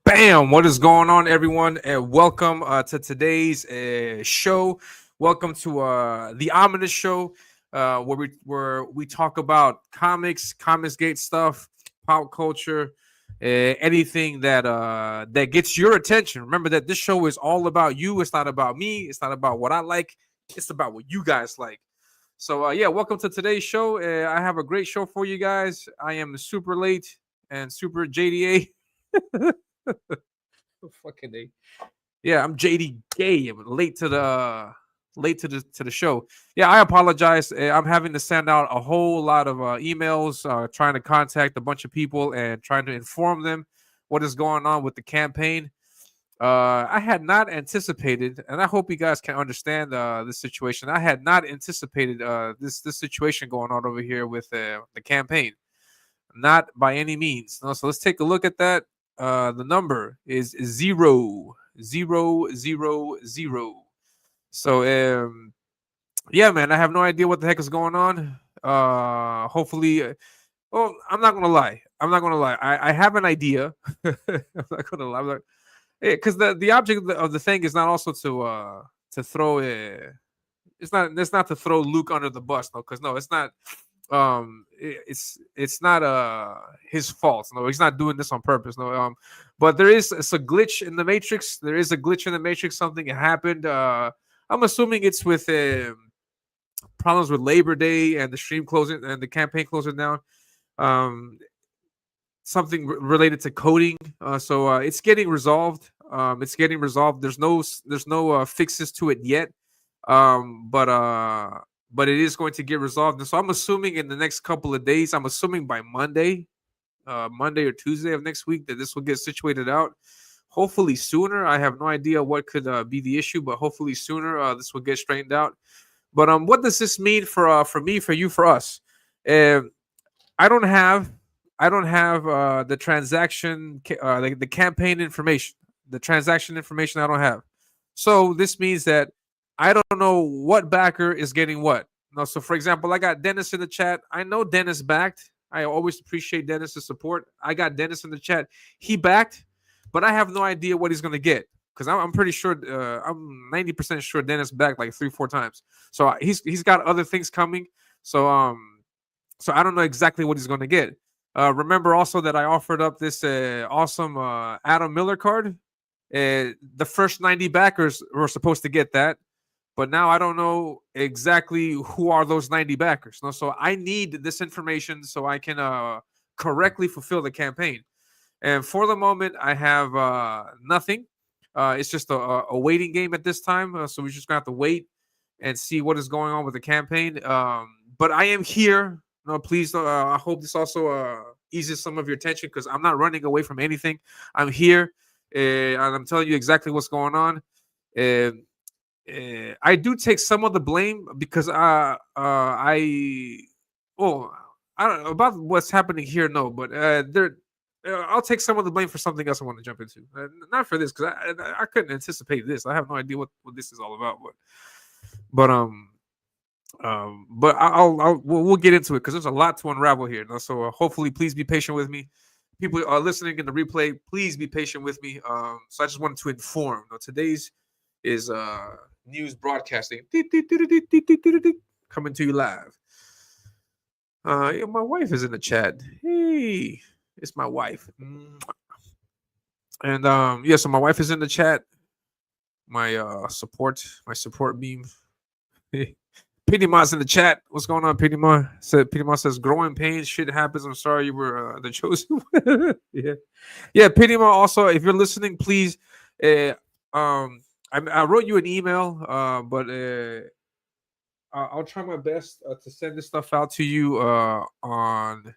Bam! What is going on, everyone? And welcome to today's show. Welcome to the Ominus show, where we talk about comics gate stuff, pop culture, anything that gets your attention. Remember that this show is all about you. It's not about me. It's not about what I like. It's about what you guys like. So yeah, welcome to today's show. I have a great show for you guys. I am super late and super JDA. Fucking A. Yeah, I'm JD Gay. I'm late to the show. Yeah, I apologize. I'm having to send out a whole lot of emails, trying to contact a bunch of people and trying to inform them what is going on with the campaign. I had not anticipated, and I hope you guys can understand this situation. I had not anticipated this situation going on over here with the campaign, not by any means. No, so let's take a look at that. The number is 0, 0, 0, 0. So yeah, man, I have no idea what the heck is going on. Hopefully, well, I'm not gonna lie. I have an idea. I'm not gonna lie. Because the object of the thing is not also to throw it's not to throw Luke under the bus, no, because no, it's not. It's not his fault. No, he's not doing this on purpose. No, but it's a glitch in the Matrix. There is a glitch in the Matrix. Something happened. I'm assuming it's with problems with Labor Day and the stream closing and the campaign closing down. Something related to coding. So it's getting resolved. There's no fixes to it yet. But it is going to get resolved. And so I'm assuming in the next couple of days, I'm assuming by Monday or Tuesday of next week, that this will get situated out. Hopefully sooner. I have no idea what could be the issue, but hopefully sooner this will get straightened out. But what does this mean for me, for you, for us? I don't have the transaction, the campaign information, the transaction information. I don't have. So this means that I don't know what backer is getting what. No, so for example, I got Dennis in the chat. I know Dennis backed. I always appreciate Dennis's support. I got Dennis in the chat. He backed, but I have no idea what he's going to get, because I'm pretty sure, I'm 90% sure Dennis backed like 3-4 times. So he's got other things coming. So I don't know exactly what he's going to get. Remember also that I offered up this awesome Adam Miller card. The first 90 backers were supposed to get that. But now I don't know exactly who are those 90 backers. No, so I need this information so I can correctly fulfill the campaign. And for the moment, I have nothing. It's just a waiting game at this time. So we're just going to have to wait and see what is going on with the campaign. But I am here. No, please. I hope this also eases some of your tension, because I'm not running away from anything. I'm here, and I'm telling you exactly what's going on. I do take some of the blame, because I don't know about what's happening here. No, but I'll take some of the blame for something else I want to jump into. Not for this, because I couldn't anticipate this. I have no idea what this is all about. But we'll get into it, because there's a lot to unravel here. So hopefully, please be patient with me. People are listening in the replay. Please be patient with me. So I just wanted to inform. Today's is news broadcasting coming to you live. Yeah, my wife is in the chat. Hey, it's my wife. And yeah, so my wife is in the chat. My support beam. Petey Ma's in the chat. What's going on, Petey Ma? Petey Ma says, growing pains, shit happens. I'm sorry you were the chosen one. Yeah. Petey Ma, also, if you're listening, please I wrote you an email, but I'll try my best to send this stuff out to you on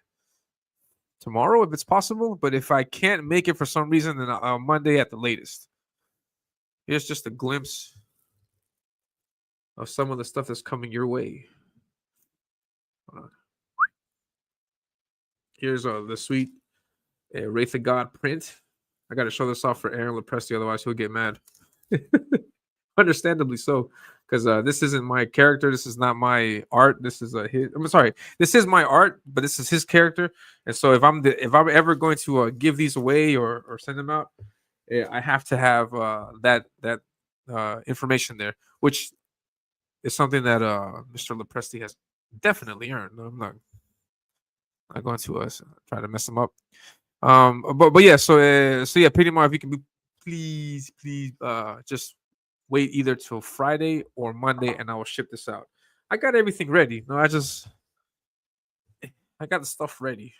tomorrow if it's possible. But if I can't make it for some reason, then Monday at the latest. Here's just a glimpse of some of the stuff that's coming your way. Hold on. Here's the sweet Wraith of God print. I got to show this off for Aaron Lepresti, otherwise he'll get mad. Understandably so, because this isn't my character. This is not my art. This is his. I'm sorry. This is my art, but this is his character. And so if I'm ever going to give these away or send them out, I have to have that information there, which is something that Mr. Lepresti has definitely earned. I'm not going to try to mess him up. But yeah, so yeah, pretty much if you can be please just wait either till Friday or Monday, and I will ship this out. I got everything ready. No, I got the stuff ready.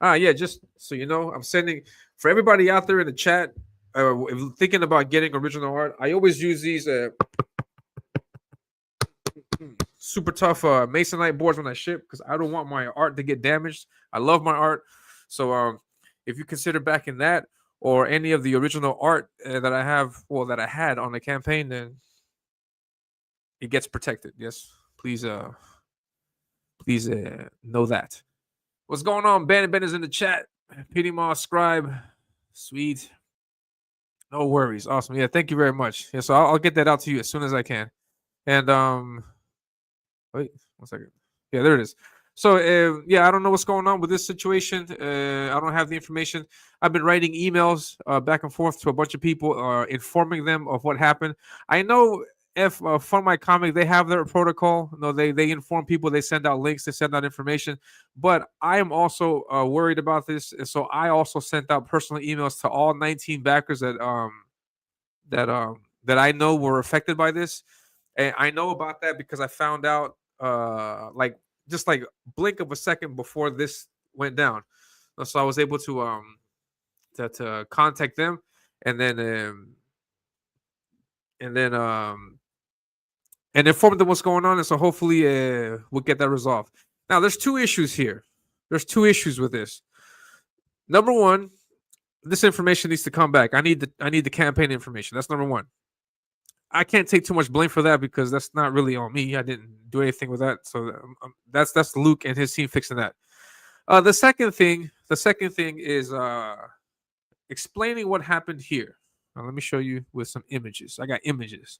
Yeah, just so you know, I'm sending for everybody out there in the chat. If thinking about getting original art, I always use these super tough masonite boards when I ship because I don't want my art to get damaged. I love my art, so if you consider backing that or any of the original art that I have, well, that I had on the campaign, then it gets protected. Yes, please know that. What's going on? Ben is in the chat. Petey Moss Scribe, sweet. No worries. Awesome. Yeah, thank you very much. Yeah, so I'll get that out to you as soon as I can. And wait 1 second. Yeah, there it is. So yeah, I don't know what's going on with this situation. I don't have the information. I've been writing emails back and forth to a bunch of people, informing them of what happened. I know if Fun My Comic, they have their protocol. No, they inform people. They send out links. They send out information. But I am also worried about this, and so I also sent out personal emails to all 19 backers that I know were affected by this. And I know about that because I found out like just like blink of a second before this went down. So I was able to contact them and then and inform them what's going on. And so hopefully we'll get that resolved. Now there's two issues here. There's two issues with this. Number one, this information needs to come back. I need the campaign information. That's number one. I can't take too much blame for that because that's not really on me. I didn't do anything with that. So that's Luke and his team fixing that. The second thing is explaining what happened here. Now, let me show you with some images. I got images.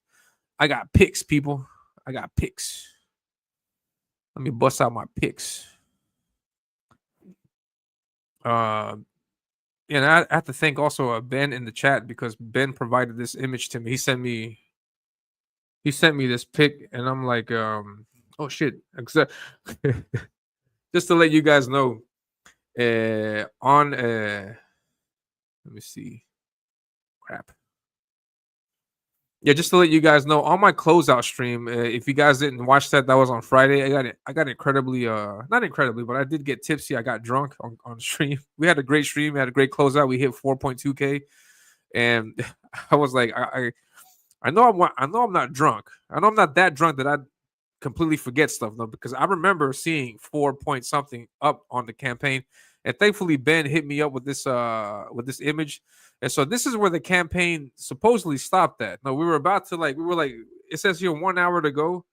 I got pics, people. I got pics. Let me bust out my pics. And I have to thank also Ben in the chat because Ben provided this image to me. He sent me this pic, and I'm like, oh shit. Just to let you guys know, on let me see. Crap. Yeah, just to let you guys know, on my closeout stream, if you guys didn't watch that was on Friday. I got incredibly not incredibly, but I did get tipsy. I got drunk on stream. We had a great stream, we had a great closeout. We hit 4.2K, and I was like, I know I'm not drunk. I know I'm not that drunk that I completely forget stuff though, because I remember seeing 4 point something up on the campaign, and thankfully Ben hit me up with this image, and so this is where the campaign supposedly stopped at. No, we were it says here 1 hour to go.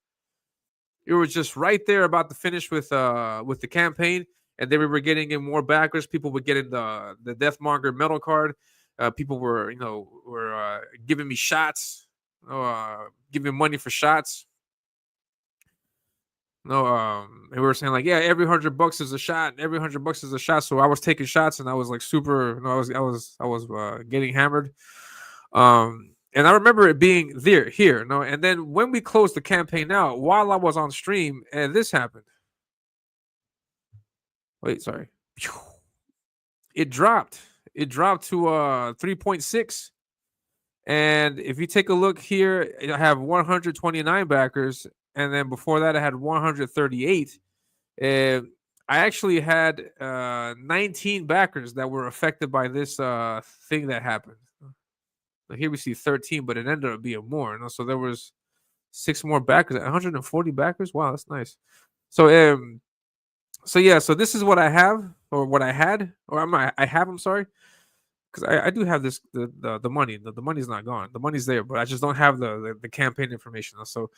It was just right there about to finish with the campaign, and then we were getting in more backers. People were getting the Deathmonger metal card. People were giving me shots. Giving money for shots. And we were saying like, yeah, every $100 is a shot. Every $100 is a shot. So I was taking shots, and I was like super. I was getting hammered. And I remember it being here. And then when we closed the campaign out, while I was on stream, and this happened. Wait, sorry. It dropped. It dropped to 3.6. And if you take a look here, I have 129 backers, and then before that, I had 138. I actually had 19 backers that were affected by this thing that happened. Here we see 13, but it ended up being more. So there was 6 more backers, 140 backers. Wow, that's nice. So yeah, so this is what I have, or what I had, or I have. I'm sorry, because I do have this the money. The money's not gone. The money's there, but I just don't have the campaign information. So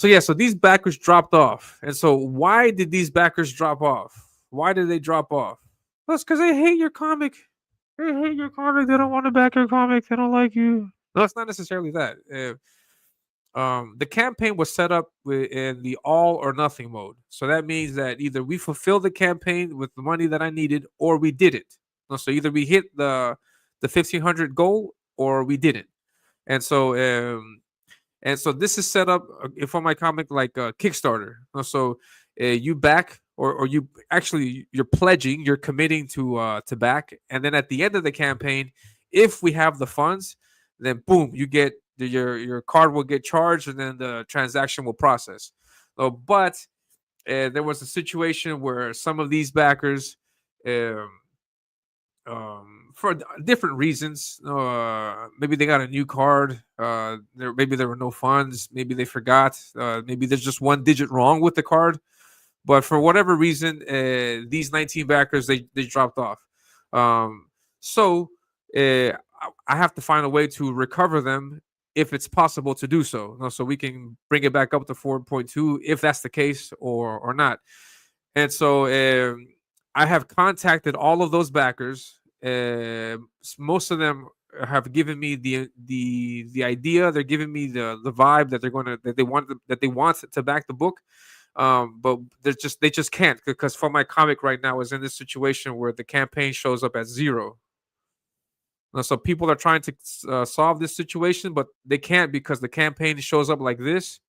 yeah, so these backers dropped off, and so why did these backers drop off? Why did they drop off? Well, it's because they hate your comic. They hate your comic. They don't want to back your comic. They don't like you. No, it's not necessarily that. The campaign was set up in the all or nothing mode. So that means that either we fulfilled the campaign with the money that I needed, or we didn't. So either we hit the 1,500 goal, or we didn't. And so this is set up for my comic like a Kickstarter. So you back, or you actually, you're pledging, you're committing to back, and then at the end of the campaign, if we have the funds, then boom, you get your card will get charged, and then the transaction will process. But there was a situation where some of these backers, for different reasons, maybe they got a new card, maybe there were no funds, maybe they forgot, maybe there's just one digit wrong with the card, but for whatever reason, these 19 backers, they dropped off. So I have to find a way to recover them if it's possible to do so. So we can bring it back up to 4.2 if that's the case, or not. And so I have contacted all of those backers. Most of them have given me the idea. They're giving me the vibe that they want to back the book. But they just can't, because for my comic right now is in this situation where the campaign shows up at 0. So people are trying to solve this situation, but they can't, because the campaign shows up like this,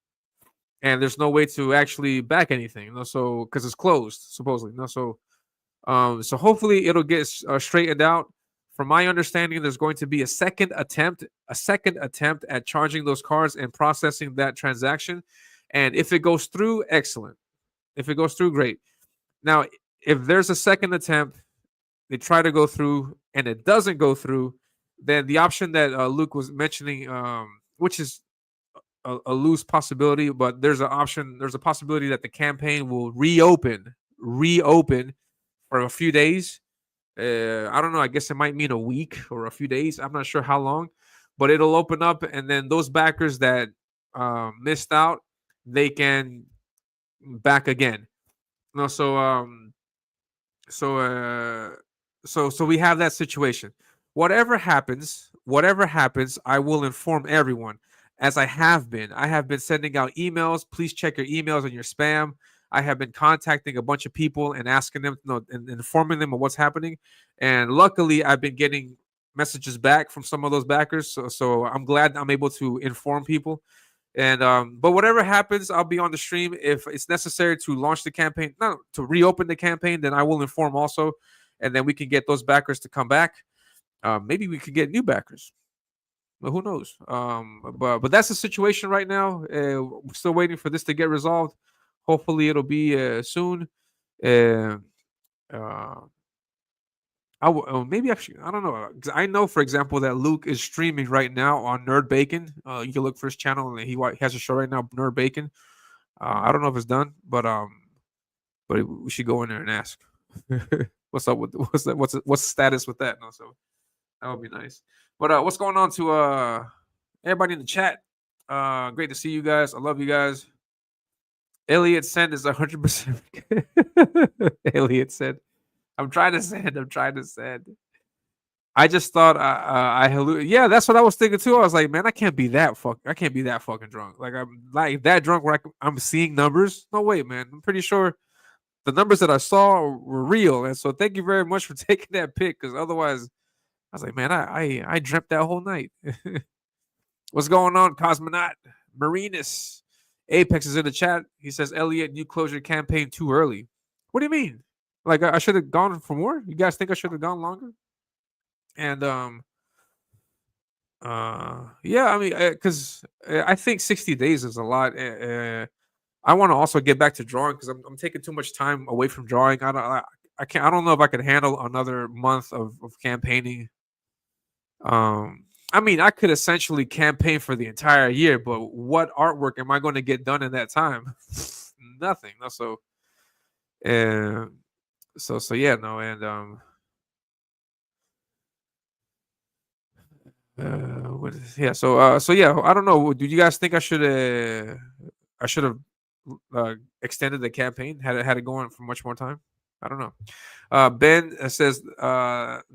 and there's no way to actually back anything. So because it's closed supposedly. So hopefully it'll get straightened out. From my understanding, there's going to be a second attempt at charging those cards and processing that transaction. And if it goes through, excellent. If it goes through, great. Now, if there's a second attempt, they try to go through and it doesn't go through, then the option that Luke was mentioning, which is a loose possibility, but there's a possibility that the campaign will reopen for a few days. I don't know. I guess it might mean a week or a few days. I'm not sure how long, but it'll open up, and then those backers that missed out, they can back again. So we have that situation. Whatever happens, I will inform everyone, as I have been. I have been sending out emails. Please check your emails and your spam. I have been contacting a bunch of people and asking them, and informing them of what's happening. And luckily, I've been getting messages back from some of those backers. So I'm glad I'm able to inform people. And but whatever happens, I'll be on the stream. If it's necessary to launch the campaign, no, to reopen the campaign, then I will inform also, and then we can get those backers to come back. Maybe we could get new backers. But who knows? But that's the situation right now. We're still waiting for this to get resolved. Hopefully, it'll be soon. Maybe actually, I don't know. 'Cause I know, for example, that Luke is streaming right now on Nerd Bacon. You can look for his channel, and he has a show right now, Nerd Bacon. I don't know if it's done, but we should go in there and ask what's up with what's the status with that. So that would be nice. But what's going on to everybody in the chat? Great to see you guys. I love you guys. Elliot send is 100%. Elliot said, I'm trying to send. I just thought I hallucinated. Yeah, that's what I was thinking too. I was like, man, I can't be that fucking drunk. Like, I'm like that drunk where I'm seeing numbers. No way, man. I'm pretty sure the numbers that I saw were real. And so thank you very much for taking that pic, because otherwise I was like, man, I dreamt that whole night. What's going on, Cosmonaut? Marinus. Apex is in the chat. He says, Elliot, you closed your campaign too early. What do you mean? Like, I should have gone for more? You guys think I should have gone longer? And yeah, I mean, because I think 60 days is a lot. I want to also get back to drawing, because I'm taking too much time away from drawing. I don't know if I could handle another month of campaigning. I mean, I could essentially campaign for the entire year, but what artwork am I going to get done in that time? Nothing. No, and so yeah, no, and yeah, so yeah, I don't know. Do you guys think I should have extended the campaign, had it going for much more time? I don't know. Ben says the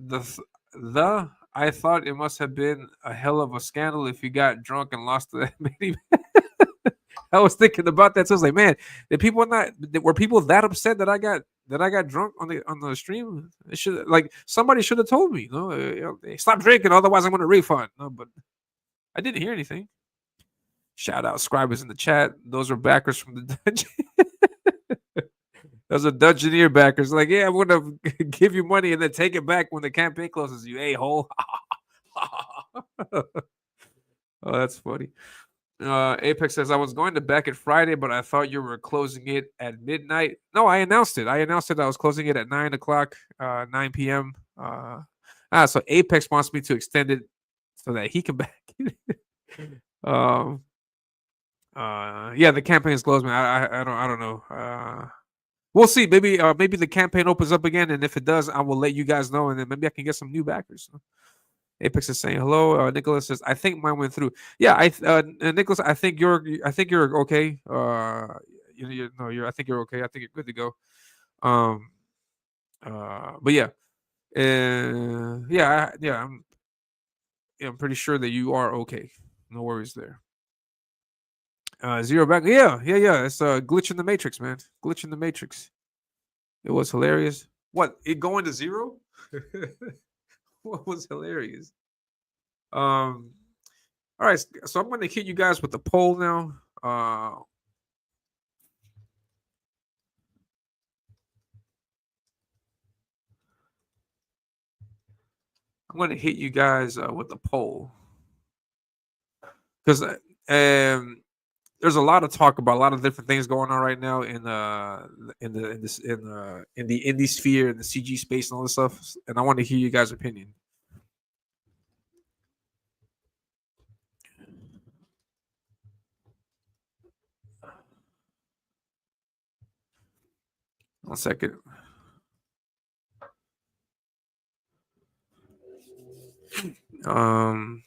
I thought it must have been a hell of a scandal if you got drunk and lost the mini. I was thinking about that. So I was like, man, were people that upset that I got drunk on the stream? It should like somebody should have told me, hey, stop drinking, otherwise I'm going to refund. No, but I didn't hear anything. Shout out scribers in the chat. Those are backers from the dungeon. Those are Dungeoneer backers. Like, yeah, I'm gonna give you money and then take it back when the campaign closes. You a hole. Oh, that's funny. Apex says I was going to back it Friday, but I thought you were closing it at midnight. No, I announced it. I announced it. I was closing it at 9 o'clock, 9 p.m. So Apex wants me to extend it so that he can back it. um, yeah, the campaign is closed, man. I don't know. We'll see. Maybe the campaign opens up again, and if it does, I will let you guys know, and then maybe I can get some new backers. Apex is saying hello. Nicholas says, "I think mine went through." Yeah, Nicholas, I think you're okay. No, I think you're okay. I think you're good to go. Um, but yeah, I'm pretty sure that you are okay. No worries there. Zero back. Yeah. It's a glitch in the matrix, man. Glitch in the matrix. It was hilarious. What? It going to zero? What was hilarious? Um. All right, so I'm going to hit you guys with the poll now. I'm going to hit you guys with the poll because there's a lot of talk about a lot of different things going on right now in the indie sphere and the CG space and all this stuff, and I want to hear you guys' opinion. One second. Um.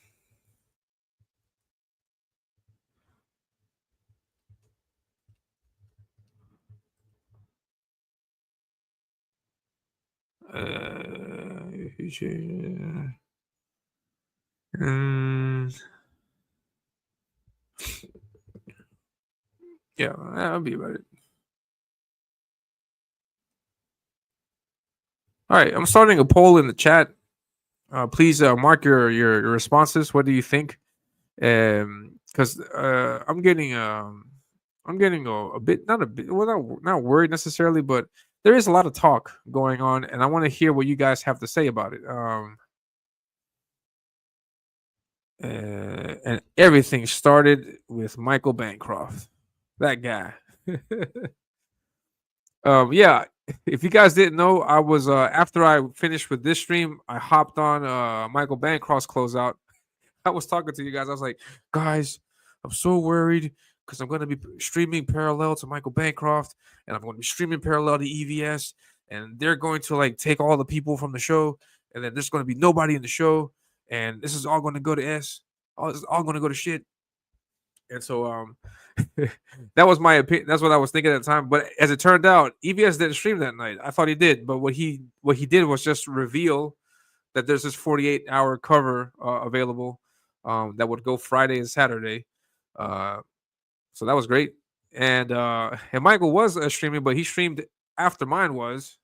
Yeah, that'll be about it. All right, I'm starting a poll in the chat. Please mark your responses. What do you think? Because I'm getting a bit not a bit well not worried necessarily, but there is a lot of talk going on, and I want to hear what you guys have to say about it. And everything started with Michael Bancroft, that guy. Yeah. If you guys didn't know, I was after I finished with this stream, I hopped on Michael Bancroft's closeout. I was talking to you guys. I was like, guys, I'm so worried because I'm going to be streaming parallel to Michael Bancroft, and I'm going to be streaming parallel to EVS, and they're going to like take all the people from the show, and then there's going to be nobody in the show, and this is all going to go to S. This is all going to go to shit. And so that was my opinion. That's what I was thinking at the time. But as it turned out, EVS didn't stream that night. I thought he did, but what he did was just reveal that there's this 48-hour cover available that would go Friday and Saturday. So that was great. And Michael was streaming, but he streamed after mine was,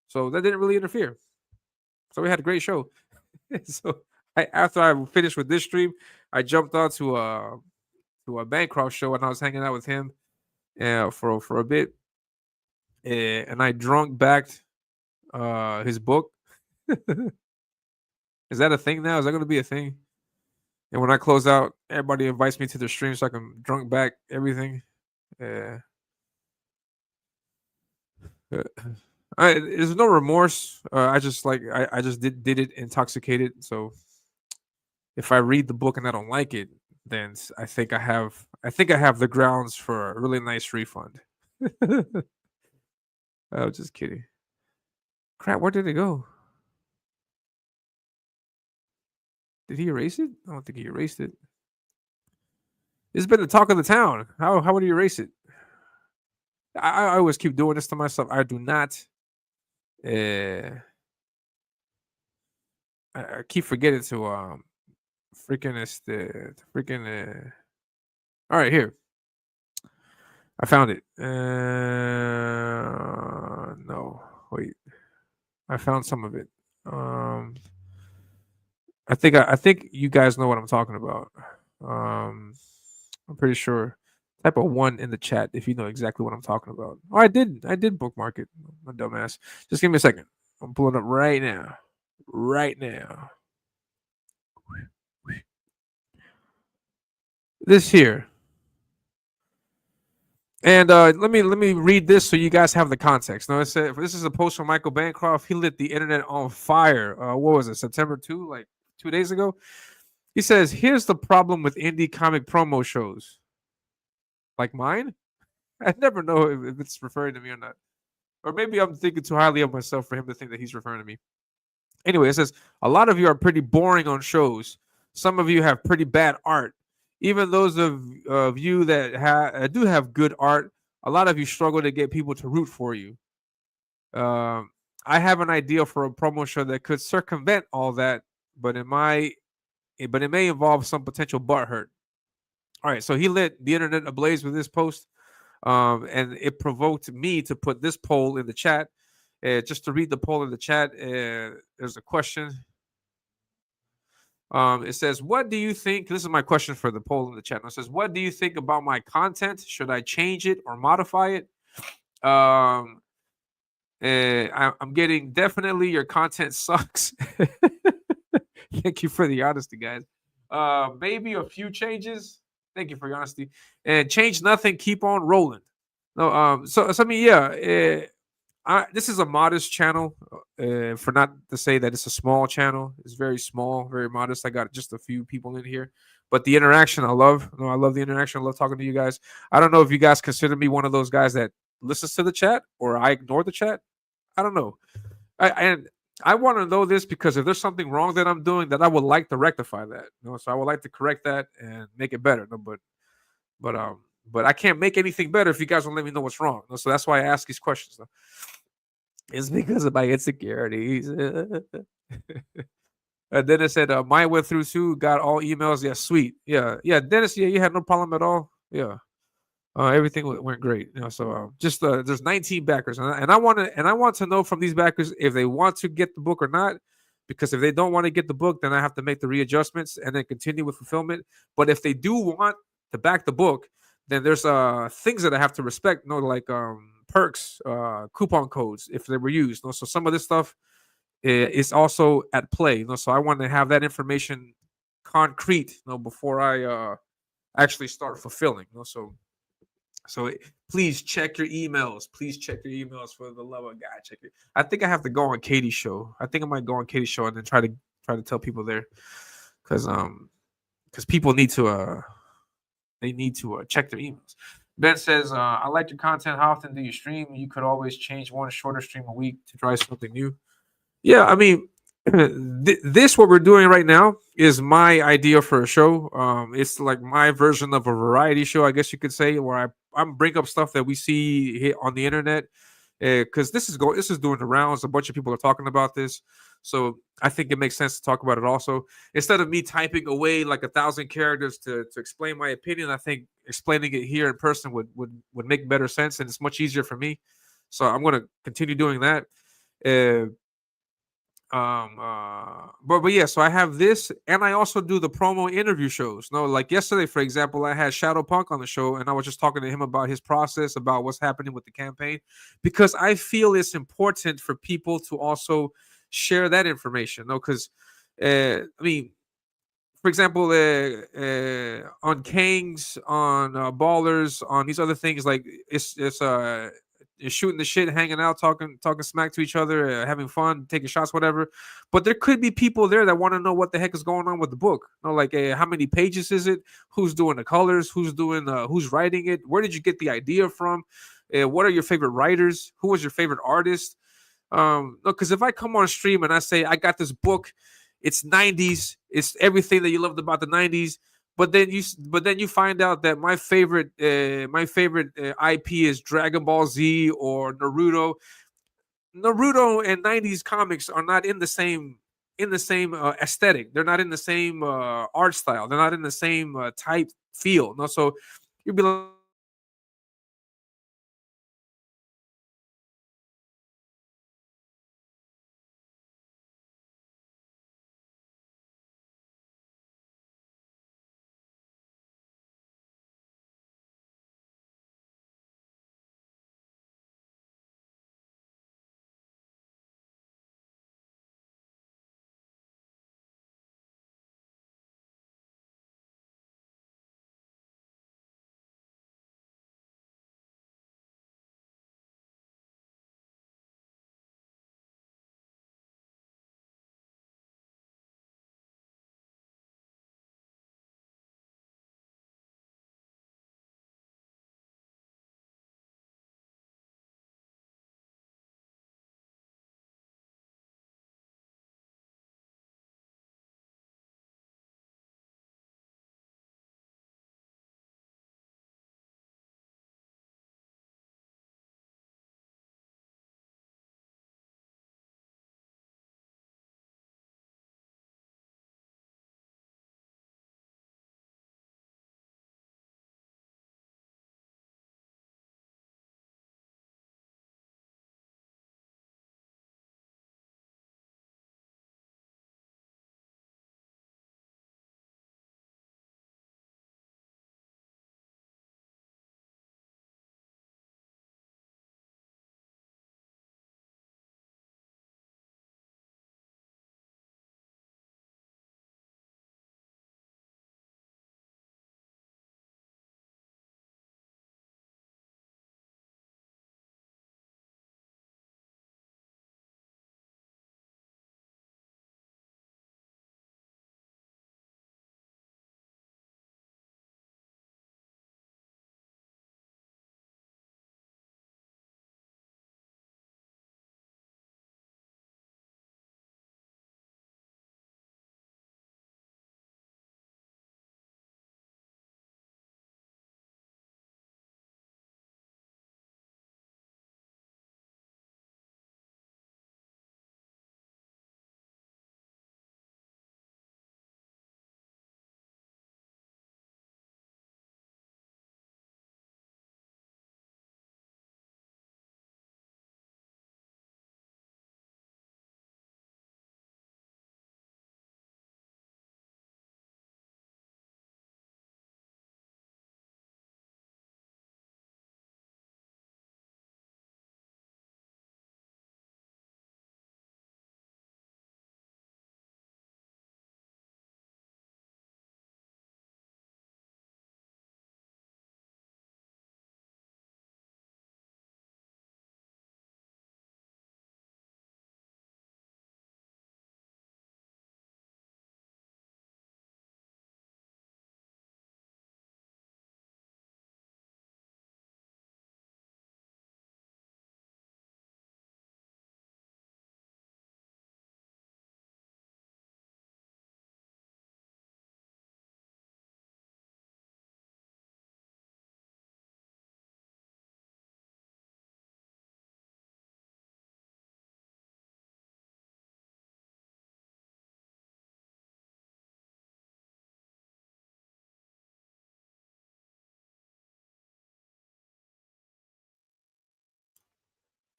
so that didn't really interfere. So we had a great show. So after I finished with this stream, I jumped on to a Bancroft show and I was hanging out with him for a bit, and I drunk backed his book. Is that a thing now? Is that going to be a thing? And when I close out, everybody invites me to their stream so I can drunk back everything. Yeah. There's no remorse. I just did it intoxicated. So if I read the book and I don't like it, then I think I have the grounds for a really nice refund. Oh, just kidding. Crap, where did it go? Did he erase it? I don't think he erased it. It's been the talk of the town. How would he erase it? I always keep doing this to myself. I do not. I keep forgetting to freaking the freaking. All right, here. I found it. No, wait. I found some of it. I think you guys know what I'm talking about. I'm pretty sure. Type a one in the chat if you know exactly what I'm talking about. Oh, I did. I did bookmark it. My dumbass. Just give me a second. I'm pulling up right now. Right now. This here. And let me read this so you guys have the context. Now it said this is a post from Michael Bancroft. He lit the internet on fire. What was it? September 2, like 2 days ago. He says, "Here's the problem with indie comic promo shows, like mine." I never know if it's referring to me or not, or maybe I'm thinking too highly of myself for him to think that he's referring to me. Anyway, it says a lot of you are pretty boring on shows. Some of you have pretty bad art. Even those of you that do have good art, a lot of you struggle to get people to root for you. I have an idea for a promo show that could circumvent all that, but it may involve some potential butt hurt. All right, so he lit the internet ablaze with this post, and it provoked me to put this poll in the chat. Just to read the poll in the chat, there's a question. It says, "What do you think?" This is my question for the poll in the chat. It says, "What do you think about my content? Should I change it or modify it?" I'm getting definitely your content sucks. Thank you for the honesty, guys. Maybe a few changes. Thank you for your honesty. And change nothing. Keep on rolling. No. So I mean, yeah. This is a modest channel. For not to say that it's a small channel, it's very small, very modest. I got just a few people in here, but the interaction I love. No, I love the interaction. I love talking to you guys. I don't know if you guys consider me one of those guys that listens to the chat or I ignore the chat. I don't know. I want to know this because if there's something wrong that I'm doing, that I would like to rectify that. So I would like to correct that and make it better. But I can't make anything better if you guys don't let me know what's wrong. So that's why I ask these questions. It's because of my insecurities. And then it said, mine went through too, got all emails. Yeah, sweet. Yeah, Dennis, yeah, you had no problem at all. Yeah. Everything went great. So just there's 19 backers, and I want to know from these backers if they want to get the book or not. Because if they don't want to get the book, then I have to make the readjustments and then continue with fulfillment. But if they do want to back the book, then there's things that I have to respect. Like perks, coupon codes if they were used. So some of this stuff is also at play. So I want to have that information concrete. Before I actually start fulfilling. So please check your emails. Please check your emails for the love of God. Check it. I think I have to go on Katie's show. I think I might go on Katie's show and then try to tell people there, because people need to check their emails. Ben says, I like your content. How often do you stream? You could always change one shorter stream a week to try something new. Yeah, I mean, this what we're doing right now is my idea for a show. It's like my version of a variety show, I guess you could say, where I'm bring up stuff that we see on the internet, because this is doing the rounds. A bunch of people are talking about this, so I think it makes sense to talk about it. Also, instead of me typing away like 1,000 characters to explain my opinion, I think explaining it here in person would make better sense, and it's much easier for me. So I'm going to continue doing that. But yeah, so I have this, and I also do the promo interview shows. Like yesterday, for example, I had Shadow Punk on the show, and I was just talking to him about his process, about what's happening with the campaign, because I feel it's important for people to also share that information. Because I mean, for example, on Kangs, on Ballers, on these other things, like it's shooting the shit, hanging out, talking smack to each other, having fun, taking shots, whatever. But there could be people there that want to know what the heck is going on with the book. Like, how many pages is it? Who's doing the colors? Who's writing it? Where did you get the idea from? What are your favorite writers? Who was your favorite artist? No, because if I come on stream and I say I got this book, it's 90s, it's everything that you loved about the 90s, but then you find out that my favorite IP is Dragon Ball Z or Naruto. Naruto and 90s comics are not in the same aesthetic. They're not in the same art style. They're not in the same type feel. No, so you'd be like,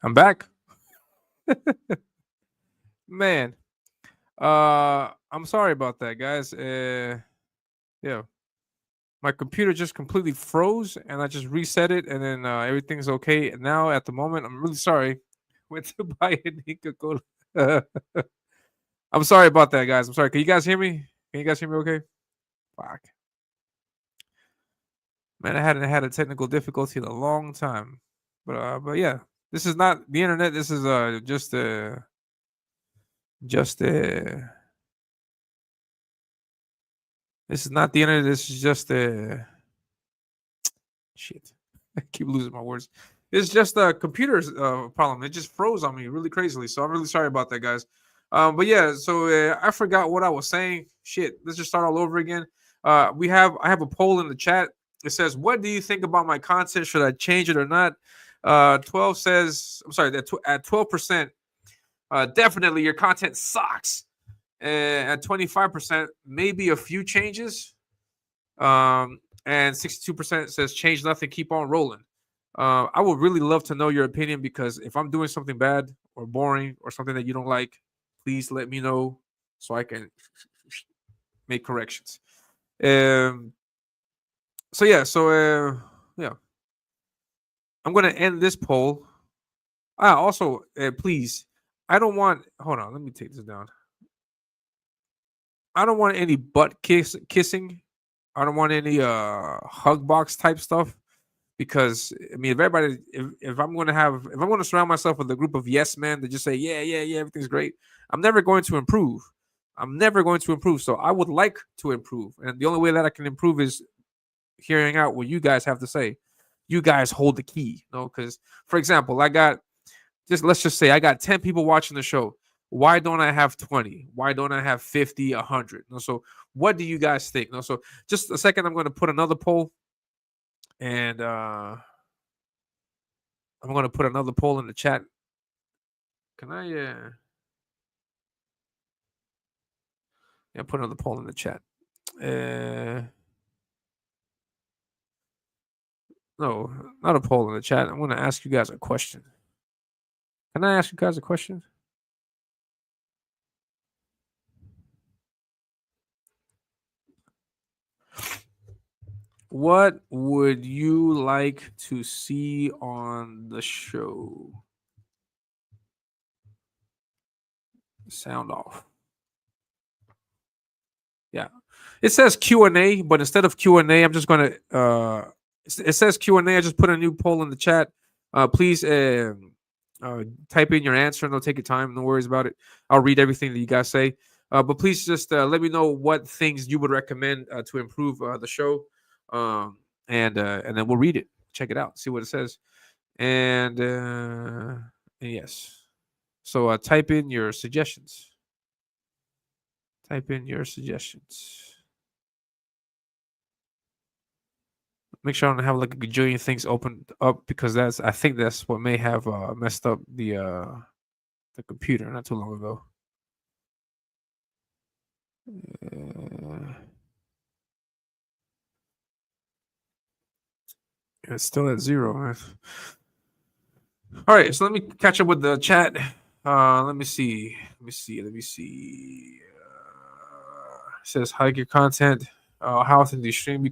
I'm back, man. I'm sorry about that, guys. Yeah, my computer just completely froze, and I just reset it, and then everything's okay. And now, at the moment, I'm really sorry. Went to buy a Nika Cola. I'm sorry about that, guys. I'm sorry. Can you guys hear me? Can you guys hear me? Okay. Fuck, man. I hadn't had a technical difficulty in a long time, but yeah. This is not the internet. This is just this is not the internet. This is just shit. I keep losing my words. It's just a computer's problem. It just froze on me really crazily. So I'm really sorry about that, guys. But yeah, so I forgot what I was saying. Shit, let's just start all over again. I have a poll in the chat. It says, "What do you think about my content? Should I change it or not?" 12 says, "I'm sorry." At 12%, definitely your content sucks. At 25%, maybe a few changes. And 62% says change nothing, keep on rolling. I would really love to know your opinion, because if I'm doing something bad or boring or something that you don't like, please let me know so I can make corrections. So yeah, I'm gonna end this poll. Also, please, I don't want. Hold on, let me take this down. I don't want any butt kissing. I don't want any hug box type stuff, because I mean, if I'm going to surround myself with a group of yes men that just say yeah, everything's great, I'm never going to improve. So I would like to improve, and the only way that I can improve is hearing out what you guys have to say. You guys hold the key, because for example, let's just say I got 10 people watching the show. Why don't I have 20? Why don't I have 50, 100? So what do you guys think? So just a second, I'm going to put another poll, and I'm going to put another poll in the chat. Can I put another poll in the chat? No, not a poll in the chat. I'm going to ask you guys a question. Can I ask you guys a question? What would you like to see on the show? Sound off. Yeah, it says Q&A, but instead of Q&A, I'm just gonna it says Q&A. I just put a new poll in the chat. Please type in your answer, and don't take your time. No worries about it. I'll read everything that you guys say. But please just let me know what things you would recommend to improve the show, and then we'll read it, check it out, see what it says, and yes. So type in your suggestions. Make sure I don't have like a gajillion things opened up, because I think that's what may have messed up the computer not too long ago. It's still at 0. Man. All right, so let me catch up with the chat. Let me see. It says hike your content. How often do you stream?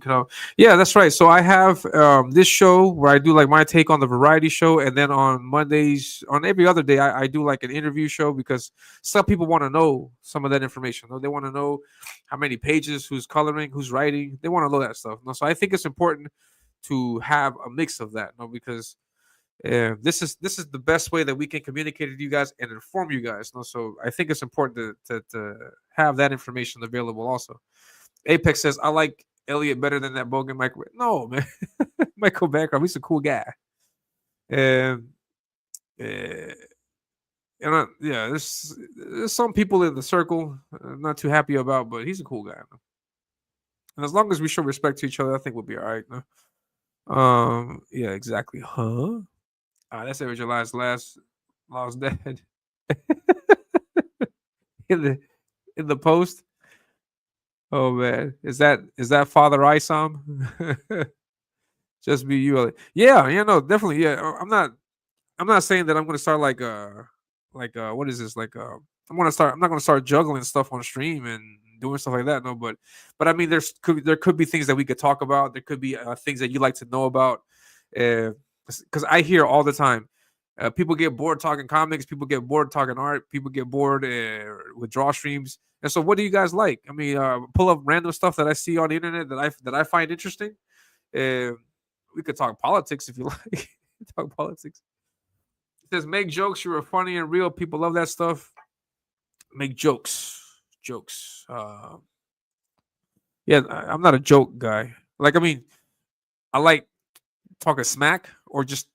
Yeah, that's right. So I have this show where I do like my take on the variety show, and then on Mondays, on every other day, I do like an interview show, because some people want to know some of that information. They want to know how many pages, who's coloring, who's writing. They want to know that stuff. So I think it's important to have a mix of that, because this is the best way that we can communicate with you guys and inform you guys. So I think it's important to have that information available also. Apex says, I like Elliot better than that Bogan Michael. No, man. Michael Bancroft, he's a cool guy. And there's some people in the circle I'm not too happy about, but he's a cool guy. And as long as we show respect to each other, I think we'll be all right. Yeah, exactly. Huh? That's Average Last Dad in the post. Oh man, is that Father Isom? Just be you. Yeah, definitely. Yeah, I'm not saying that I'm gonna start like what is this like I'm not gonna start juggling stuff on stream and doing stuff like that. No, but I mean, there could be things that we could talk about. There could be things that you like to know about, because I hear all the time. People get bored talking comics. People get bored talking art. People get bored with draw streams. And so, what do you guys like? I mean, pull up random stuff that I see on the internet that I find interesting. We could talk politics if you like. Talk politics. It says make jokes. You were funny and real. People love that stuff. Make jokes. Yeah, I'm not a joke guy. Like, I mean, I like talking smack or just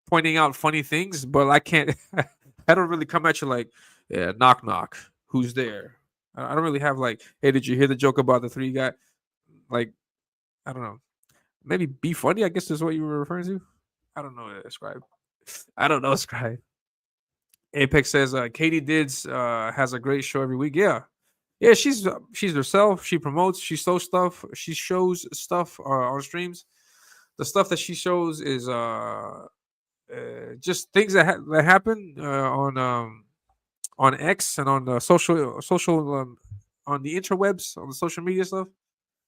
pointing out funny things, but I can't. I don't really come at you like, yeah, knock knock. Who's there? I don't really have like, hey, did you hear the joke about the three guy? Like, I don't know. Maybe be funny. I guess is what you were referring to. I don't know. Scribe. I don't know. Scribe. Apex says Katie Dids has a great show every week. Yeah, yeah. She's herself. She promotes. She shows stuff. She shows stuff on streams. The stuff that she shows is just things that happen on X and on the social on the interwebs on the social media stuff.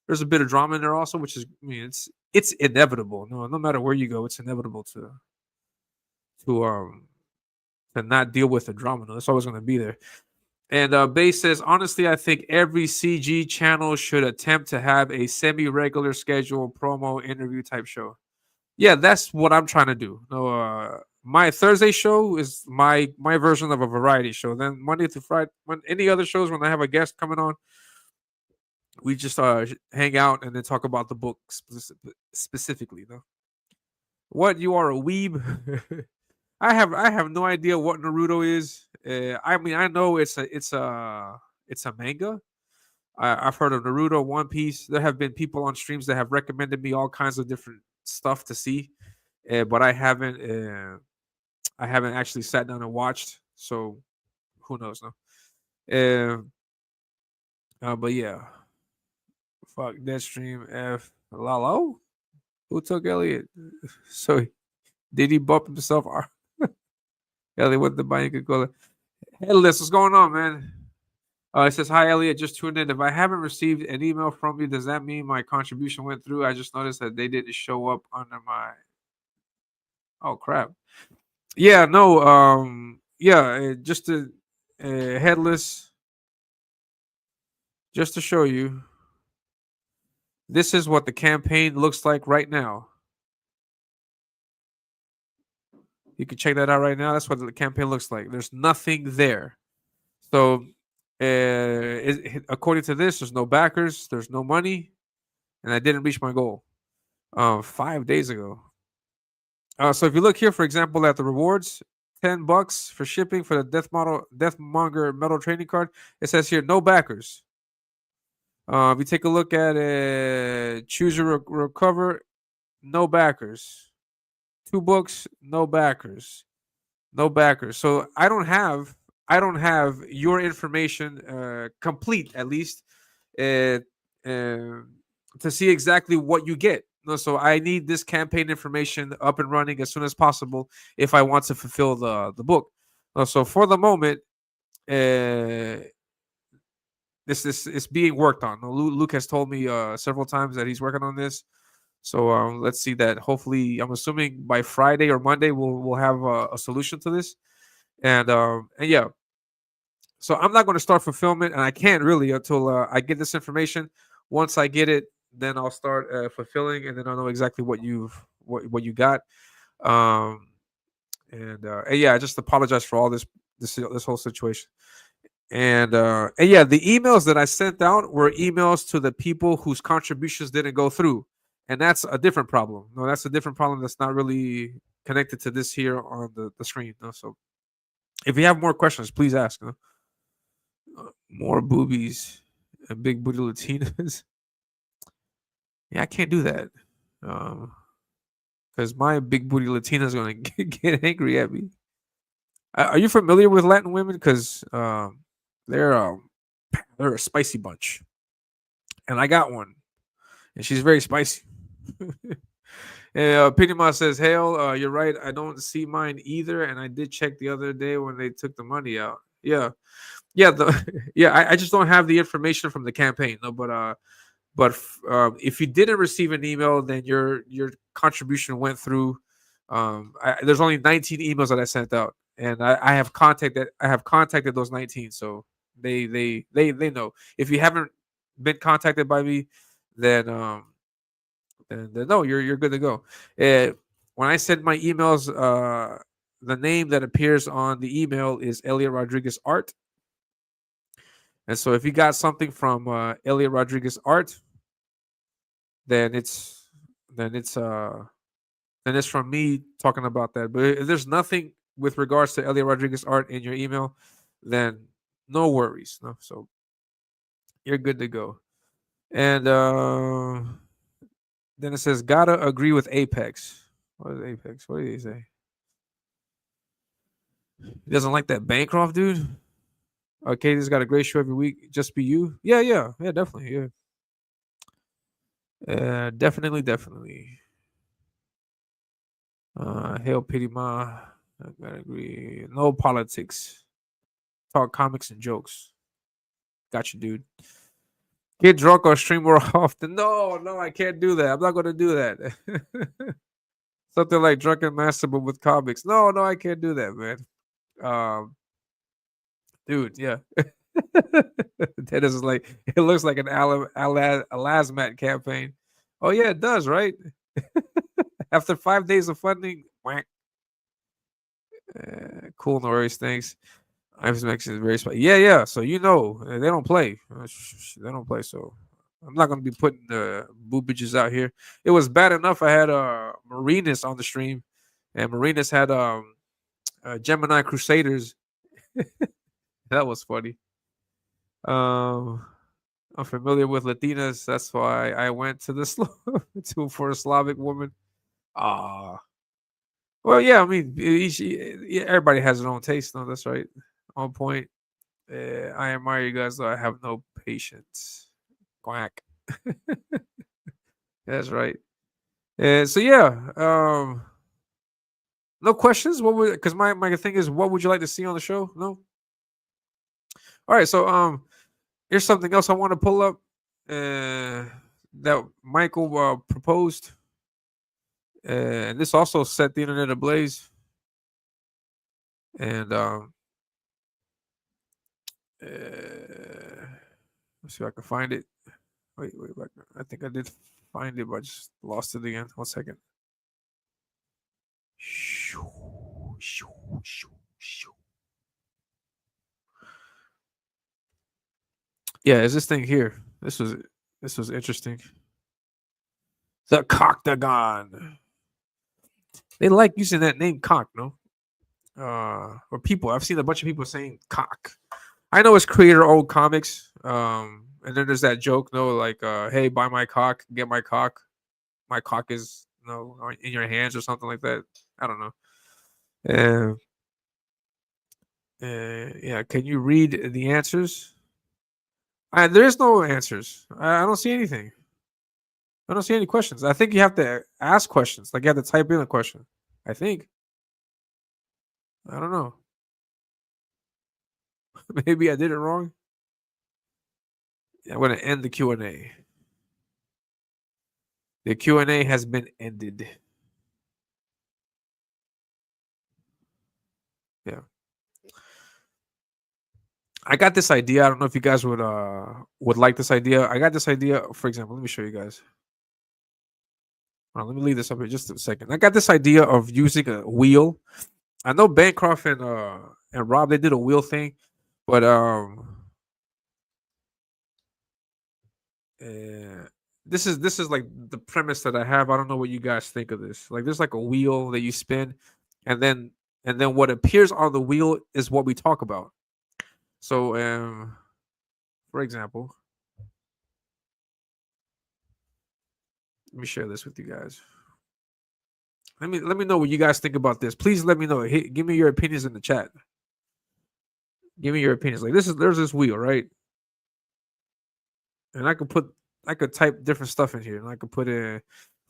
There's a bit of drama in there also, which is, I mean, it's inevitable. No matter where you go, it's inevitable to um to not deal with the drama. No, that's always going to be there. And Bay says, honestly, I think every CG channel should attempt to have a semi-regular schedule promo interview type show. Yeah, that's what I'm trying to do. No, my Thursday show is my version of a variety show. Then Monday to Friday, when any other shows when I have a guest coming on, we just hang out and then talk about the book specifically. No, what, you are a weeb? I have no idea what Naruto is. I mean, I know it's a manga. I've heard of Naruto, One Piece. There have been people on streams that have recommended me all kinds of different stuff to see, but I haven't. I haven't actually sat down and watched. So who knows? No. But yeah, fuck Deadstream F Lalo. Who took Elliot? So did he bump himself? Elliot with the buying Coca-Cola. Headless, what's going on, man? It says, hi, Elliot. Just tuned in. If I haven't received an email from you, does that mean my contribution went through? I just noticed that they didn't show up under my. Oh, crap. Yeah, no. Yeah, just to headless, just to show you. This is what the campaign looks like right now. You can check that out right now. That's what the campaign looks like. There's nothing there. So, according to this, there's no backers, there's no money, and I didn't reach my goal 5 days ago. So if you look here, for example, at the rewards, $10 for shipping for the Deathmonger metal training card. It says here no backers. If you take a look at choose your recover, no backers. 2 books, no backers. No backers. So I don't have your information complete, at least, to see exactly what you get. No, so I need this campaign information up and running as soon as possible if I want to fulfill the book. So for the moment, this is being worked on. Luke has told me several times that he's working on this. So let's see that. Hopefully, I'm assuming by Friday or Monday we'll have a solution to this. And yeah, so I'm not going to start fulfillment, and I can't really until I get this information. Once I get it, then I'll start fulfilling, and then I'll know exactly what you got. And yeah, I just apologize for all this whole situation. And yeah, the emails that I sent out were emails to the people whose contributions didn't go through, and that's a different problem. No, that's a different problem that's not really connected to this here on the screen. No? So if you have more questions, please ask. No? More boobies and big booty Latinas. Yeah, I can't do that. Because my big booty Latina is going to get angry at me. Are you familiar with Latin women? Because they're a spicy bunch, and I got one, and she's very spicy. And Pinima says, "Hail, you're right. I don't see mine either, and I did check the other day when they took the money out. Yeah, yeah, yeah. I just don't have the information from the campaign. No, but if you didn't receive an email, then your contribution went through. There's only 19 emails that I sent out, and I have contacted those 19, so they know. If you haven't been contacted by me, then no, you're good to go. When I send my emails the name that appears on the email is Elliot Rodriguez Art. And so if you got something from Elliot Rodriguez Art, then it's then it's uh then it's from me talking about that. But if there's nothing with regards to Elliot Rodriguez Art in your email, then no worries. No, so you're good to go. And then it says gotta agree with Apex. What is Apex? What did he say? He doesn't like that Bancroft dude. Katie's got a great show every week. Just be you. Yeah, definitely. Yeah. Definitely. Hail Pity Ma. I gotta agree. No politics. Talk comics and jokes. Got you, dude. Get drunk or stream more often. No, I can't do that. I'm not gonna do that. Something like drunken master, but with comics. No, I can't do that, man. Dude, yeah. That is like it looks like an Alasmat campaign. Oh yeah, it does, right? After 5 days of funding, whack. Cool, no worries, thanks. IMAX makes it very special. Yeah. So they don't play. They don't play. So I'm not gonna be putting the boobages out here. It was bad enough I had Marinus on the stream, and Marinus had Gemini Crusaders. That was funny. I'm familiar with Latinas. That's why I went to the for a Slavic woman. Ah, well, yeah. I mean, everybody has their own taste. No, that's right. On point. I admire you guys, though I have no patience. Quack. That's right. So yeah. No questions. What would because my thing is, what would you like to see on the show? No. All right. So here's something else I want to pull up. That Michael proposed. And this also set the internet ablaze. And let's see if I can find it. Wait. I think I did find it, but I just lost it again. 1 second. Yeah, is this thing here? This was interesting. The Coctagon. They like using that name, cock, no? Or people. I've seen a bunch of people saying cock. I know it's creator-owned comics. And then there's that joke, no, like, hey, buy my cock, get my cock. My cock is, in your hands or something like that. I don't know. Yeah, can you read the answers? There's no answers. I don't see anything. I don't see any questions. I think you have to ask questions. Like you have to type in a question. I think. I don't know. Maybe I did it wrong. I'm going to end the Q&A. The Q&A has been ended. Yeah. I got this idea. I don't know if you guys would like this idea. I got this idea. For example, let me show you guys. Let me leave this up here just a second. I got this idea of using a wheel. I know Bancroft and Rob, they did a wheel thing, but this is like the premise that I have. I don't know what you guys think of this. Like there's like a wheel that you spin, and then what appears on the wheel is what we talk about. So for example, let me share this with you guys. Let me know what you guys think about this. Please let me know. Give me your opinions in the chat. Give me your opinions. Like there's this wheel, right? And I could type different stuff in here. And I could put in,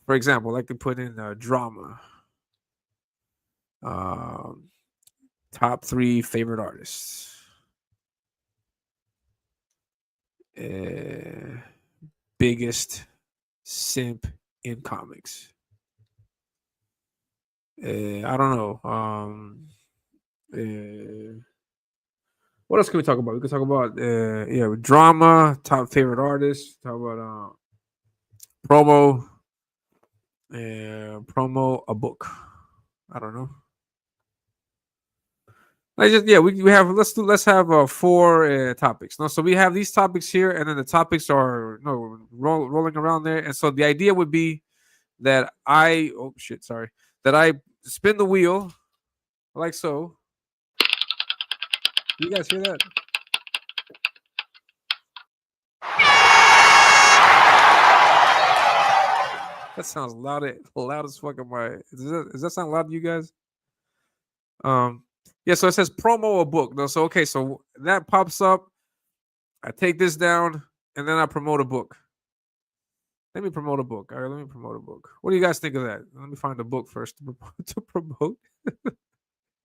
for example, I could put in drama. Top 3 favorite artists. Biggest simp in comics. I don't know. What else can we talk about? We can talk about drama, top favorite artists. Talk about promo a book. I don't know. We have let's have 4 topics. No, so we have these topics here, and then the topics are rolling around there. And so the idea would be that that I spin the wheel like so. You guys hear that? That sounds loud as fuck. Does that sound loud to you guys? Yeah. So it says promo a book. No, so okay, so that pops up. I take this down, and then I promote a book. Let me promote a book. All right, let me promote a book. What do you guys think of that? Let me find a book first to promote.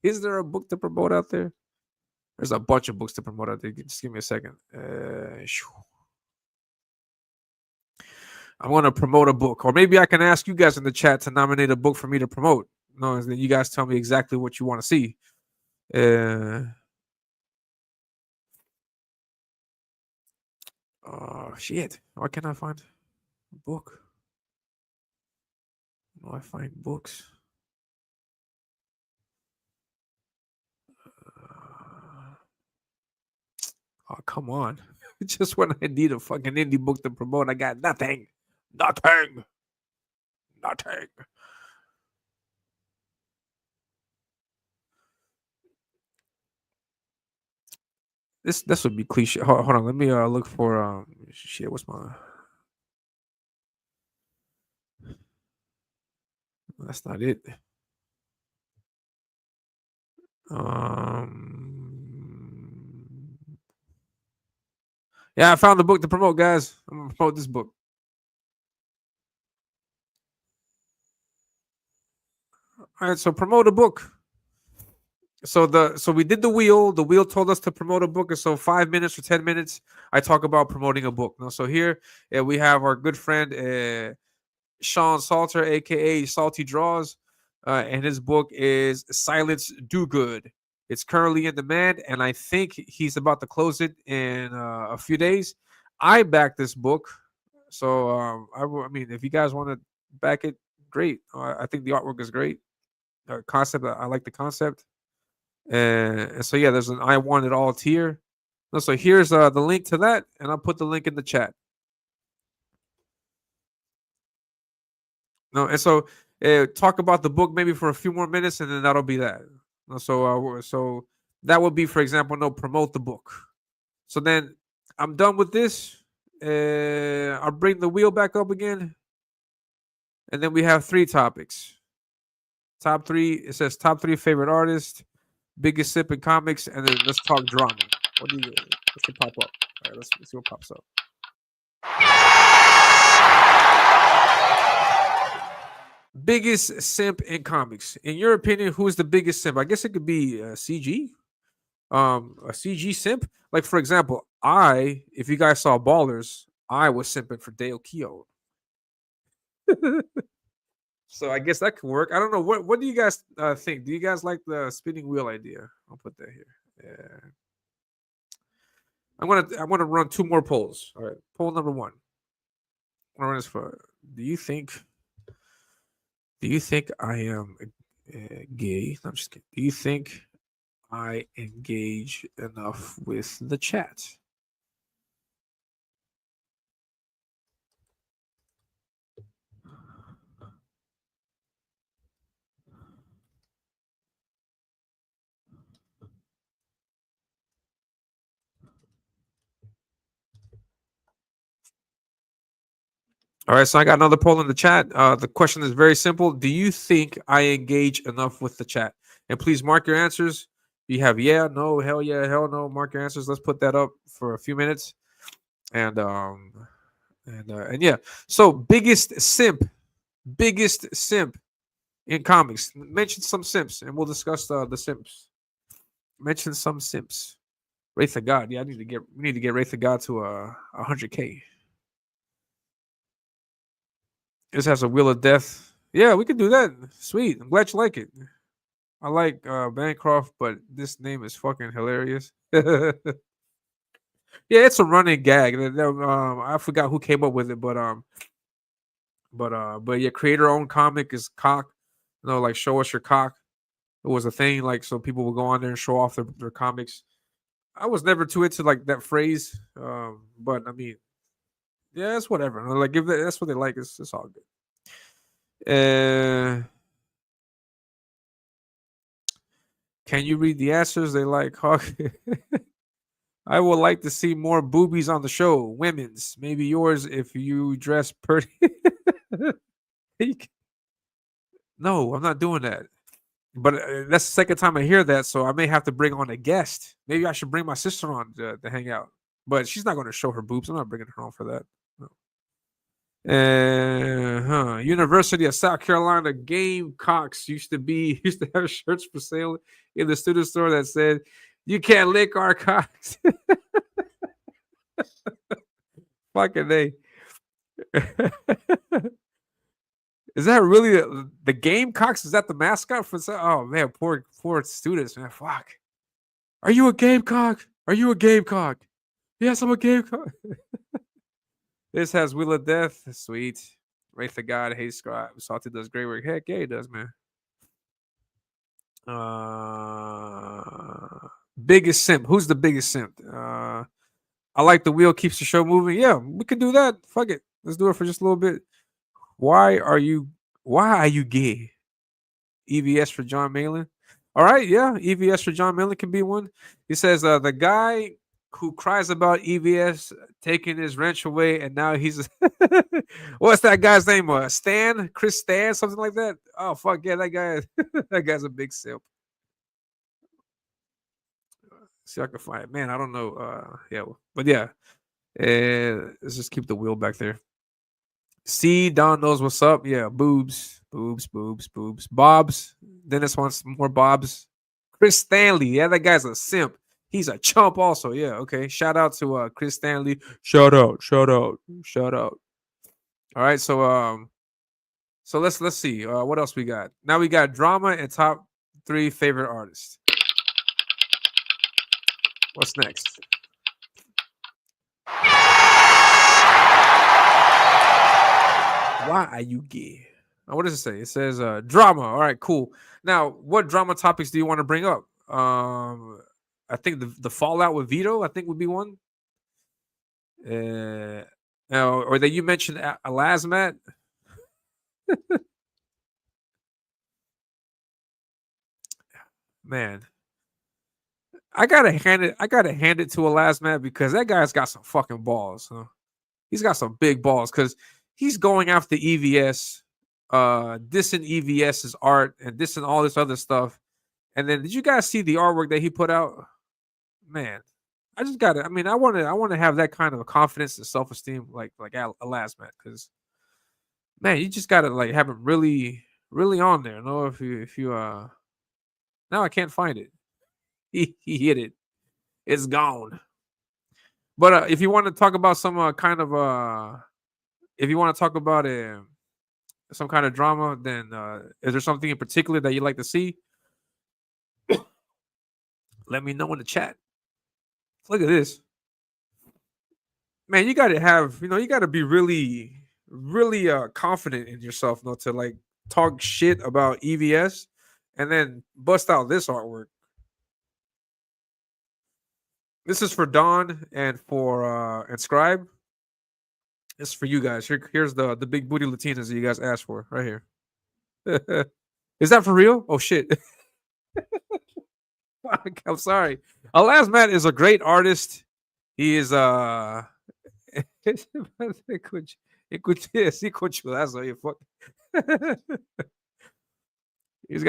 Is there a book to promote out there? There's a bunch of books to promote out there. Just give me a second. I want to promote a book, or maybe I can ask you guys in the chat to nominate a book for me to promote. No, and then you guys tell me exactly what you want to see. Oh shit! Why can't I find a book? How do I find books? Oh, come on. Just when I need a fucking indie book to promote, I got nothing. Nothing. This would be cliche. Hold on, let me look for shit. What's my? That's not it. Yeah, I found the book to promote, guys. I'm gonna promote this book. All right, so promote a book. So we did the wheel. The wheel told us to promote a book, and so 5 minutes or 10 minutes, I talk about promoting a book. Now, so here we have our good friend Sean Salter, aka Salty Draws, and his book is Silence Do Good. It's currently in demand, and I think he's about to close it in a few days. I back this book, so I mean, if you guys want to back it, great. I think the artwork is great. Concept, I like the concept, and so yeah, there's an I want it all tier. So here's the link to that, and I'll put the link in the chat. No, and so talk about the book maybe for a few more minutes, and then that'll be that. So that would be, for example, promote the book. So then I'm done with this. I'll bring the wheel back up again, and then we have 3 topics. Top 3. It says top 3 favorite artists, biggest sip in comics, and then let's talk drama. What do you? Let's pop up. All right, let's see what pops up. Biggest simp in comics. In your opinion, who is the biggest simp? I guess it could be CG. A CG simp. Like, for example, if you guys saw Ballers, I was simping for Dale Keough. So I guess that could work. I don't know. What do you guys think? Do you guys like the spinning wheel idea? I'll put that here. Yeah. I'm gonna run 2 more polls. All right. Poll number 1. I'm gonna run this for. Do you think I am gay? No, I'm just kidding. Do you think I engage enough with the chat? All right, so I got another poll in the chat. The question is very simple. Do you think I engage enough with the chat? And please mark your answers. You have yeah, no, hell yeah, hell no. Mark your answers. Let's put that up for a few minutes. And yeah. So biggest simp in comics. Mention some simps, and we'll discuss the simps. Mention some simps. Wraith of God. Yeah, we need to get Wraith of God to 100K. This has a Wheel of Death. Yeah, we could do that. Sweet. I'm glad you like it. I like Bancroft, but this name is fucking hilarious. Yeah, it's a running gag. I forgot who came up with it, but yeah, creator owned comic is cock. Like show us your cock. it was a thing. Like, so people would go on there and show off their comics. I was never too into like that phrase, but I mean, yeah, it's whatever. Like, if that's what they like, it's all good. Can you read the answers? They like Hawk. I would like to see more boobies on the show. Women's, maybe yours if you dress pretty. No, I'm not doing that. But that's the second time I hear that, so I may have to bring on a guest. Maybe I should bring my sister on to hang out. But she's not going to show her boobs. I'm not bringing her on for that. No. University of South Carolina Gamecocks used to have shirts for sale in the student store that said, "You can't lick our cocks." Fucking they. Is that really the Gamecocks? Is that the mascot for? Oh man, poor students, man. Fuck. Are you a Gamecock? Are you a Gamecock? Yes, I'm a Gamecock. This has Wheel of Death. Sweet. Wraith of God, Hey Scribe. Salty does great work. Heck yeah, he does, man. Biggest simp. Who's the biggest simp? I like the wheel keeps the show moving. Yeah, we can do that. Fuck it. Let's do it for just a little bit. Why are you gay? EVS for John Malin. All right, yeah. EVS for John Malin can be one. He says the guy who cries about EVS taking his wrench away, and now he's what's that guy's name? Stan, Chris Stan, something like that. Oh fuck yeah, that guy, that guy's a big simp. See, I can find it. Man, I don't know. Yeah, but yeah, let's just keep the wheel back there. See, Don knows what's up. Yeah, boobs. Bobs. Dennis wants more bobs. Chris Stanley. Yeah, that guy's a simp. He's a chump also. Yeah, okay. Shout out to Chris Stanley. Shout out. All right, so let's see. What else we got? Now we got drama and top 3 favorite artists. What's next? Why are you gay? What does it say? It says drama. All right, cool. Now, what drama topics do you want to bring up? I think the fallout with Vito, I think would be one. Or that you mentioned Elasmat. Man, I gotta hand it to Elasmat because that guy's got some fucking balls. Huh? He's got some big balls because he's going after EVS, dissing EVS's art and dissing all this other stuff. And then, did you guys see the artwork that he put out? Man, I just got to. I mean, I want to have that kind of confidence and self esteem, like Elasmat, because man, you just got to like have him really on there. No, if you now I can't find it. He hit it. It's gone. But if you want to talk about some kind of if you want to talk about some kind of drama, then is there something in particular that you'd like to see? Let me know in the chat. Look at this. Man, you got to have, you got to be really confident in yourself, to like talk shit about EVS and then bust out this artwork. This is for Don and for and Scribe. This is for you guys. Here's the big booty Latinas that you guys asked for right here. Is that for real? Oh shit. I'm sorry. Elasmat is a great artist. He is he's got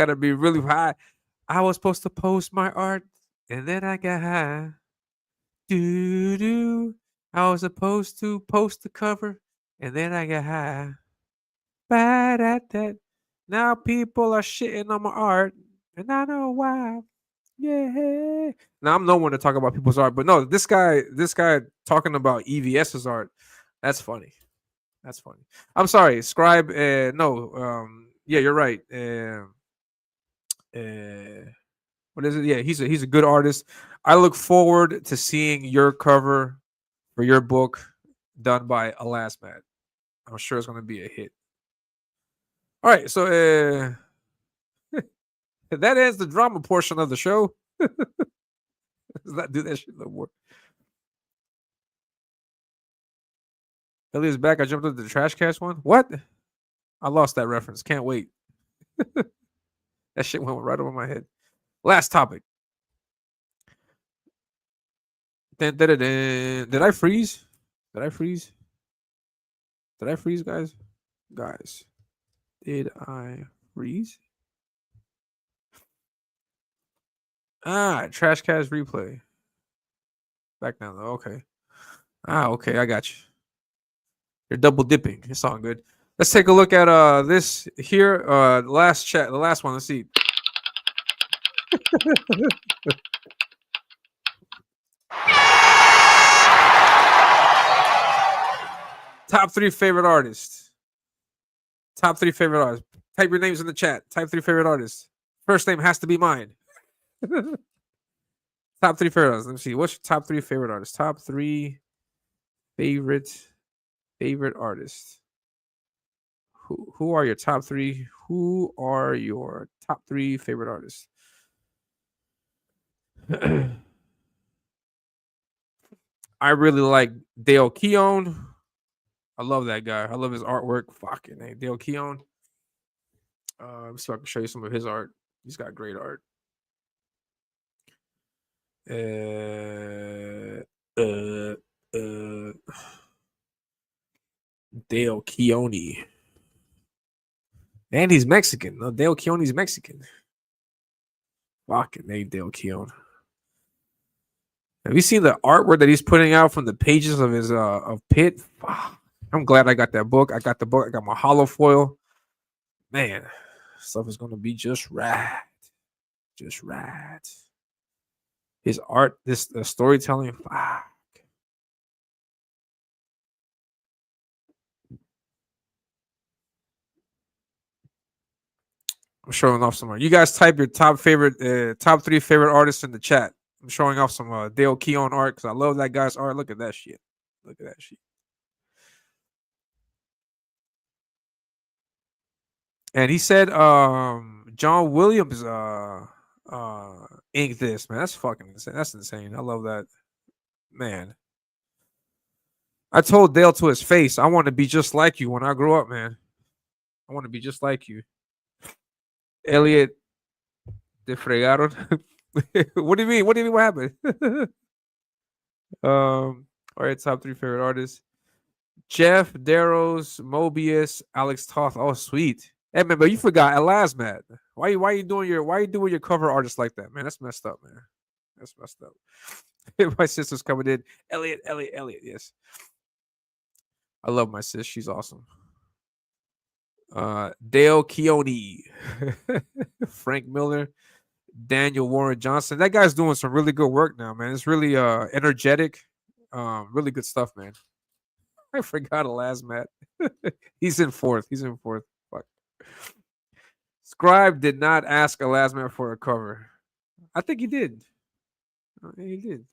to be really high. I was supposed to post my art and then I got high. I was supposed to post the cover and then I got high. Bad at that. Now people are shitting on my art and I know why. Yeah. Now I'm no one to talk about people's art, but no, this guy talking about EVS's art. That's funny. I'm sorry, Scribe. No, yeah, you're right. What is it? Yeah, he's a good artist. I look forward to seeing your cover for your book done by Elasmat. I'm sure it's going to be a hit. All right, so That ends the drama portion of the show. Let's not do that shit no more. Elliot's back. I jumped into the trash cast one. What? I lost that reference. Can't wait. That shit went right over my head. Last topic. Dun, dun, dun, dun. Did I freeze? Did I freeze? Did I freeze, guys? Guys, did I freeze? Trash cast replay. Back now though. Okay. Okay, I got you. You're double dipping. It's all good. Let's take a look at this here. The last one. Let's see. Top 3 favorite artists. Top 3 favorite artists. Type your names in the chat. Type 3 favorite artists. First name has to be mine. Top 3 favorite artists. Let me see. What's your top 3 favorite artists? Top 3 favorite artists. Who are your top 3? Who are your top 3 favorite artists? I really like Dale Keown. I love that guy. I love his artwork. Fucking name, Dale Keown. So I can show you some of his art. He's got great art. Dale Keone. And he's Mexican. No, Dale Keone's Mexican. Fucking name, Dale Keown. Have you seen the artwork that he's putting out from the pages of his of Pit? I'm glad I got that book. I got the book. I got my hollow foil. Man, stuff is gonna be just right. Just right. His art, this storytelling. Fuck. I'm showing off some art. You guys type your top 3 favorite artists in the chat. I'm showing off some Dale Keown art because I love that guy's art. Look at that shit. Look at that shit. And he said John Williams inked this, man. That's fucking insane. That's insane. I love that. Man. I told Dale to his face, I want to be just like you when I grow up, man. I want to be just like you. Elliot de fregaron. What do you mean? What do you mean? What happened? All right, top 3 favorite artists. Jeff, Darrows, Mobius, Alex Toth. Oh, sweet. Hey man, but you forgot Elasmat. Why you doing your cover artist like that, man? That's messed up, man. That's messed up. My sister's coming in. Elliot. Yes. I love my sis. She's awesome. Dale Keone, Frank Miller, Daniel Warren Johnson. That guy's doing some really good work now, man. It's really energetic. Really good stuff, man. I forgot Elasmat. He's in fourth. Fuck. Scribe did not ask Elasmat for a cover. I think he did. He did.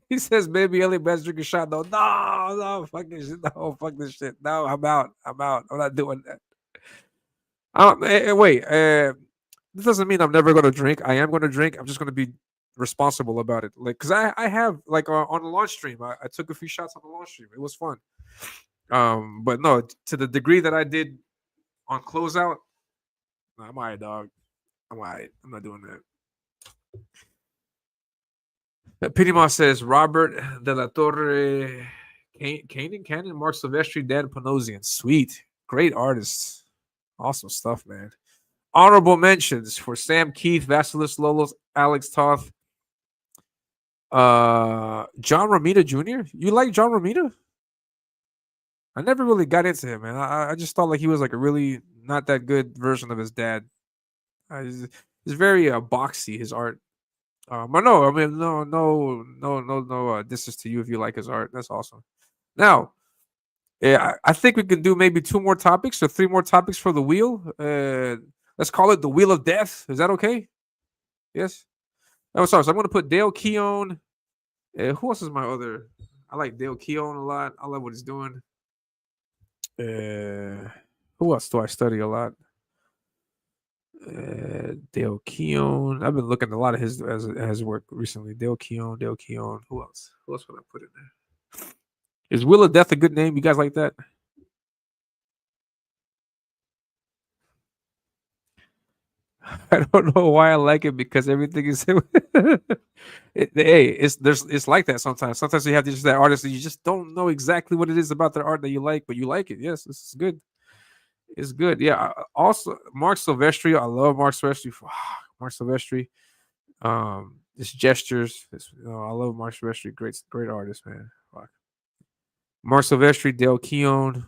He says, "Baby Elliot, best drink a shot." No, fucking shit. No, fuck this shit. No, I'm out. I'm not doing that. Wait. This doesn't mean I'm never gonna drink. I am gonna drink. I'm just gonna be responsible about it. Like, cause I have like on the launch stream, I took a few shots on the launch stream. It was fun. But no, to the degree that I did on closeout, nah, I'm alright, dog. I'm alright. I'm not doing that. Pinima says Robert De La Torre, Cannon, Mark Silvestri, Dan Panosian. Sweet. Great artists. Awesome stuff, man. Honorable mentions for Sam Keith, Vasilis Lolos, Alex Toth, John Romita Jr. You like John Romita? I never really got into him, man. I just thought like he was like a really not that good version of his dad. He's very boxy, his art. But no, I mean, no. This is to you if you like his art. That's awesome. Now, yeah, I think we can do maybe 2 more topics or 3 more topics for the wheel. Let's call it the Wheel of Death. Is that okay? Yes. Oh, sorry. So I'm going to put Dale Keown. Who else is my other? I like Dale Keown a lot. I love what he's doing. Who else do I study a lot? Dale Keown. I've been looking at a lot of his work recently. Dale Keown. Who else? Who else would I put in there? Is Wheel of Death a good name? You guys like that? I don't know why I like it because everything is. Hey, it's like that sometimes. Sometimes you have just that artist that you just don't know exactly what it is about their art that you like, but you like it. Yes, this is good. It's good. Yeah. Also, Mark Silvestri. I love Mark Silvestri. Mark Silvestri. His gestures. I love Mark Silvestri. Great artist, man. Fuck. Mark Silvestri, Dale Keown,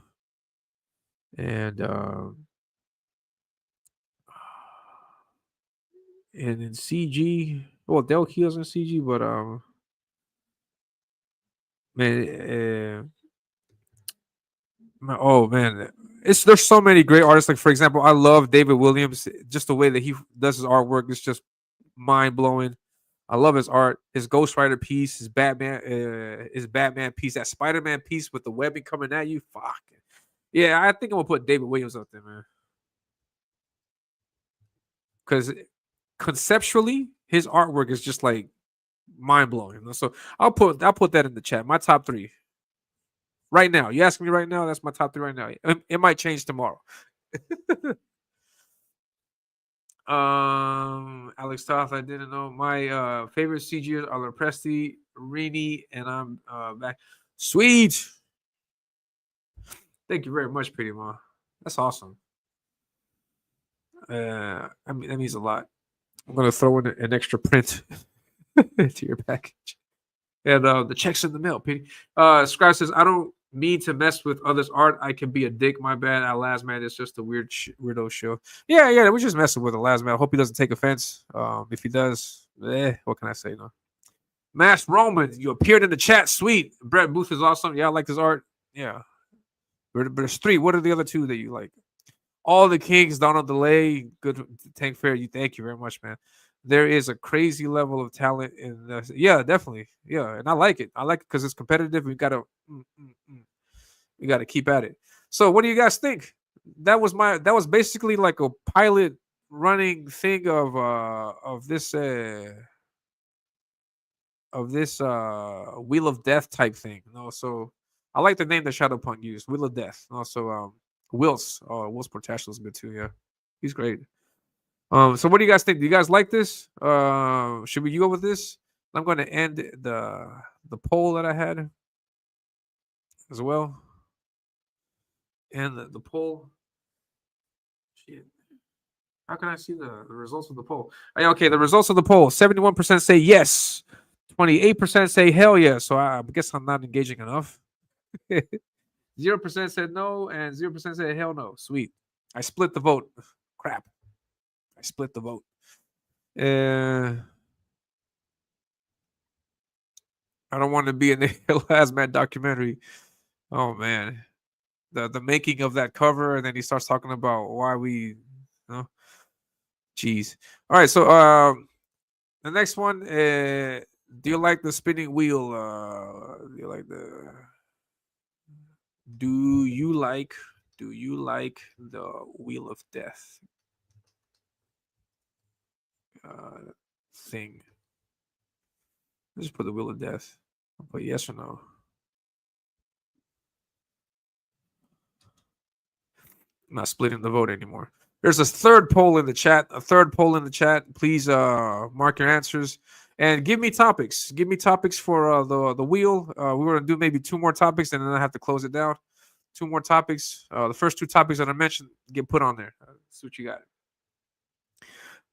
and and in CG. Well, Dale Keown's in CG, but man, oh man, there's so many great artists. Like for example, I love David Williams. Just the way that he does his artwork is just mind blowing. I love his art, his Ghost Rider piece, his Batman piece, that Spider Man piece with the webbing coming at you. Fuck yeah, I think I'm gonna put David Williams up there, man. Because conceptually, his artwork is just like mind blowing. So I'll put that in the chat. My top three right now. You ask me right now, that's my top three right now. It might change tomorrow. Alex Toth, I didn't know. My favorite CGers are Presti, Rini, and I'm back. Sweet. Thank you very much, Pretty Ma. That's awesome. I mean that means a lot. I'm gonna throw in an extra print into your package. And the check's in the mail, Petey. Scribe says, I don't mean to mess with others' art. I can be a dick. My bad. Our last man is just a weirdo show. Yeah, we're just messing with the last man. I hope he doesn't take offense. If he does, what can I say? No. Mass Roman, you appeared in the chat. Sweet. Brett Booth is awesome. Yeah, I like his art. Yeah. But there's three. What are the other two that you like? All the Kings, Donald DeLay, good Tank Fair. Thank you very much, man. There is a crazy level of talent in this. Yeah, definitely. Yeah, and I like it. I like it because it's competitive. We gotta keep at it. So, what do you guys think? That was basically like a pilot running thing of this Wheel of Death type thing. So I like the name that Shadowpunk used, Wheel of Death. Also, Will's Portacio is good too. Yeah, he's great. So what do you guys think? Do you guys like this? Should we go with this? I'm going to end the poll that I had as well, and the poll. Shit. How can I see the results of the poll? Okay, the results of the poll: 71% say yes, 28% say hell yes. So I guess I'm not engaging enough. 0% said no, and 0% said hell no. Sweet. I split the vote. Crap. I split the vote. I don't want to be in the Hazmat documentary. Oh man, the making of that cover, and then he starts talking about why we, jeez. All right, so the next one. Do you like the spinning wheel? Do you like the? Do you like the Wheel of Death thing? Let's just put the Wheel of Death. I'll put yes or no. I'm not splitting the vote anymore. There's a third poll in the chat. Please mark your answers and give me topics. Give me topics for the wheel. We're gonna do maybe two more topics, and then I have to close it down. Two more topics. The first two topics that I mentioned get put on there. See what you got.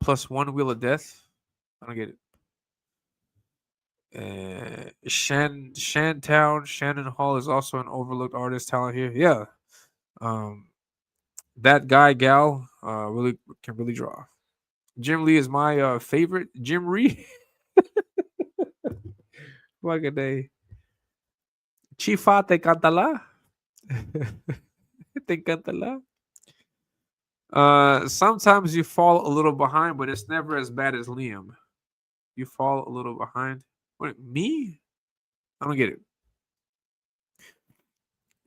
Plus one Wheel of Death. I don't get it. Shannon Hall is also an overlooked artist talent here. Yeah. That gal really can really draw. Jim Lee is my favorite. Jim Ree. Fucking day. Chifa te cantala. Te cantala. Sometimes you fall a little behind, but it's never as bad as Liam. You fall a little behind. What, me? I don't get it.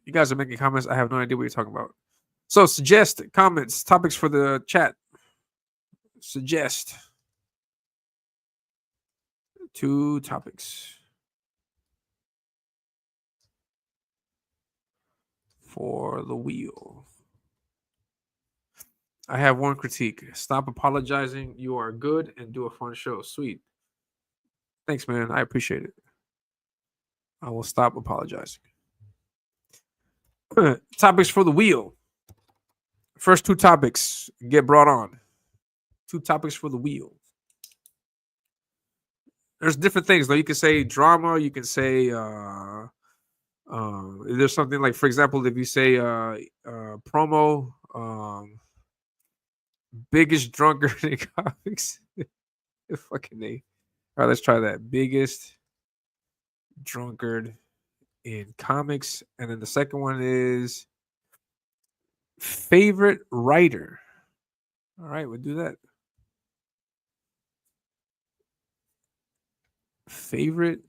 You guys are making comments. I have no idea what you're talking about. So suggest comments, topics for the chat. suggest 2 topics for the wheel. I have one critique. Stop apologizing. You are good and do a fun show. Sweet. Thanks, man. I appreciate it. I will stop apologizing. Topics for the wheel. First 2 topics get brought on. 2 topics for the wheel. There's different things though. You can say drama. You can say there's something like, for example, if you say promo, biggest drunkard in comics. Fucking A. All right, let's try that. Biggest drunkard in comics, and then the second one is favorite writer. All right, we'll do that. Favorite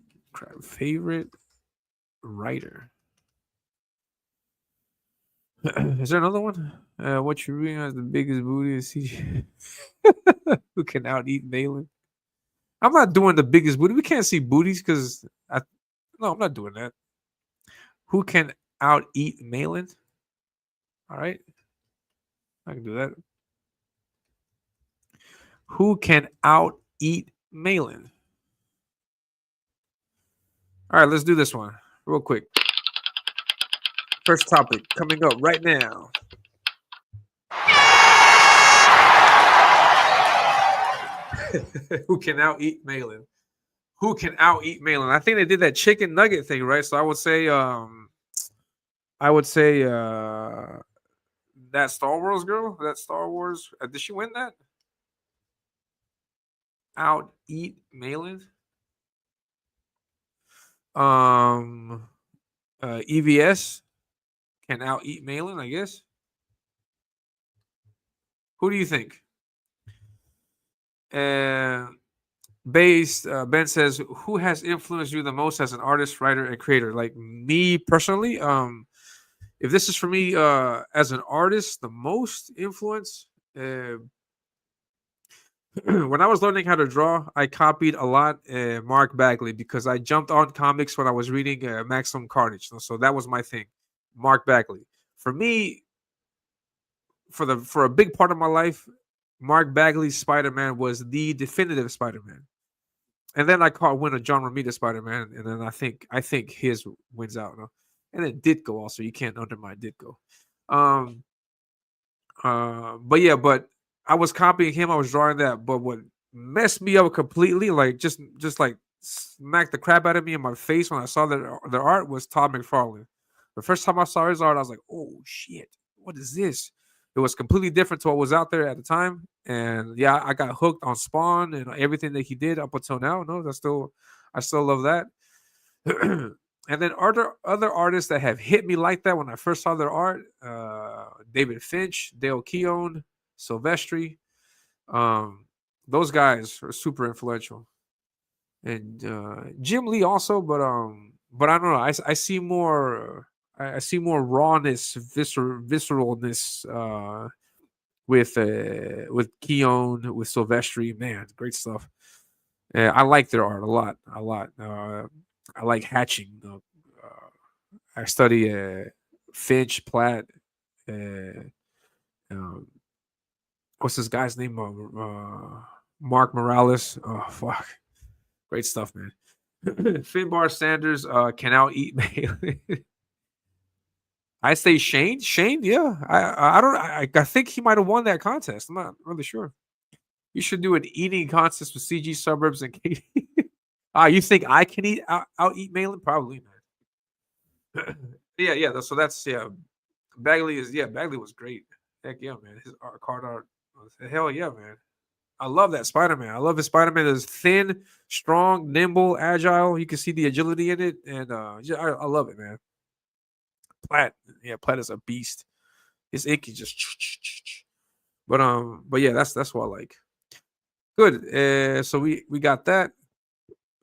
writer. Is there another one? What you reading as the biggest booty is CG? Who can out eat Malin? I'm not doing the biggest booty. We can't see booties because no, I'm not doing that. Who can out eat Malin? All right, I can do that. Who can out eat Malin? All right, let's do this one real quick. First topic coming up right now. Who can out eat Malin? Who can out eat Malin? I think they did that chicken nugget thing, right? So I would say that Star Wars girl, did she win that? Out eat Malin? EVS can out eat Malin, I guess. Who do you think? Ben says, who has influenced you the most as an artist, writer, and creator? Like me personally, if this is for me as an artist, the most influence, when I was learning how to draw, I copied a lot Mark Bagley because I jumped on comics when I was reading Maximum Carnage. So that was my thing. Mark Bagley. For me, for a big part of my life, Mark Bagley's Spider-Man was the definitive Spider-Man. And then I caught wind of John Romita Spider-Man, and then I think his wins out. No? And then Ditko also. You can't undermine Ditko. But I was copying him. I was drawing that. But what messed me up completely, like just like smacked the crap out of me in my face when I saw their art, was Todd McFarlane. The first time I saw his art, I was like, "Oh shit, what is this?" It was completely different to what was out there at the time, and yeah, I got hooked on Spawn and everything that he did up until now. No, I still love that. And then other artists that have hit me like that when I first saw their art, David Finch, Dale Keown, Silvestri, those guys are super influential, and Jim Lee also. But I don't know. I see more. I see more rawness, visceralness with Keown, with Silvestri. Man, great stuff. I like their art a lot. I like hatching. I study Finch, Platt. What's this guy's name? Mark Morales. Oh fuck, great stuff, man. Finbar Sanders can out eat Bailey. I say Shane. Shane, yeah. I think he might have won that contest. I'm not really sure. You should do an eating contest with CG Suburbs and Katie. You think I can out eat Malin? Probably not. Yeah. So that's Bagley was great. Heck yeah, man. His card art hell yeah, man. I love that Spider-Man. I love his Spider-Man is thin, strong, nimble, agile. You can see the agility in it, and I love it, man. Platt is a beast. His ink is just, but yeah, that's what I like. Good. So we got that.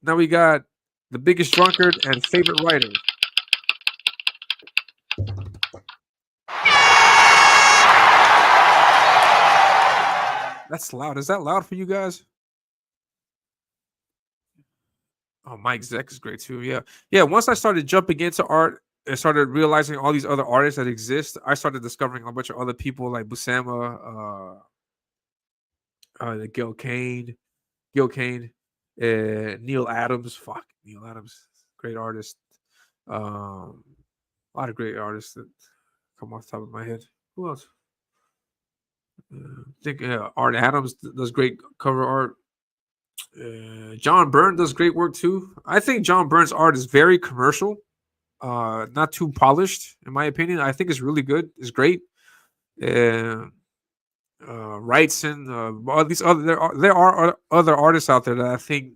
Now we got the biggest drunkard and favorite writer. That's loud. Is that loud for you guys? Oh, Mike Zeck is great too. Yeah, yeah. Once I started jumping into art and started realizing all these other artists that exist, I started discovering a bunch of other people like Buscema, Gil Kane, Neil Adams. Fuck, Neil Adams, great artist. A lot of great artists that come off the top of my head. Who else? I think Art Adams does great cover art. John Byrne does great work too. I think John Byrne's art is very commercial, not too polished, in my opinion. I think it's really good. It's great. Uh, Wrightson, all these other there are other artists out there that I think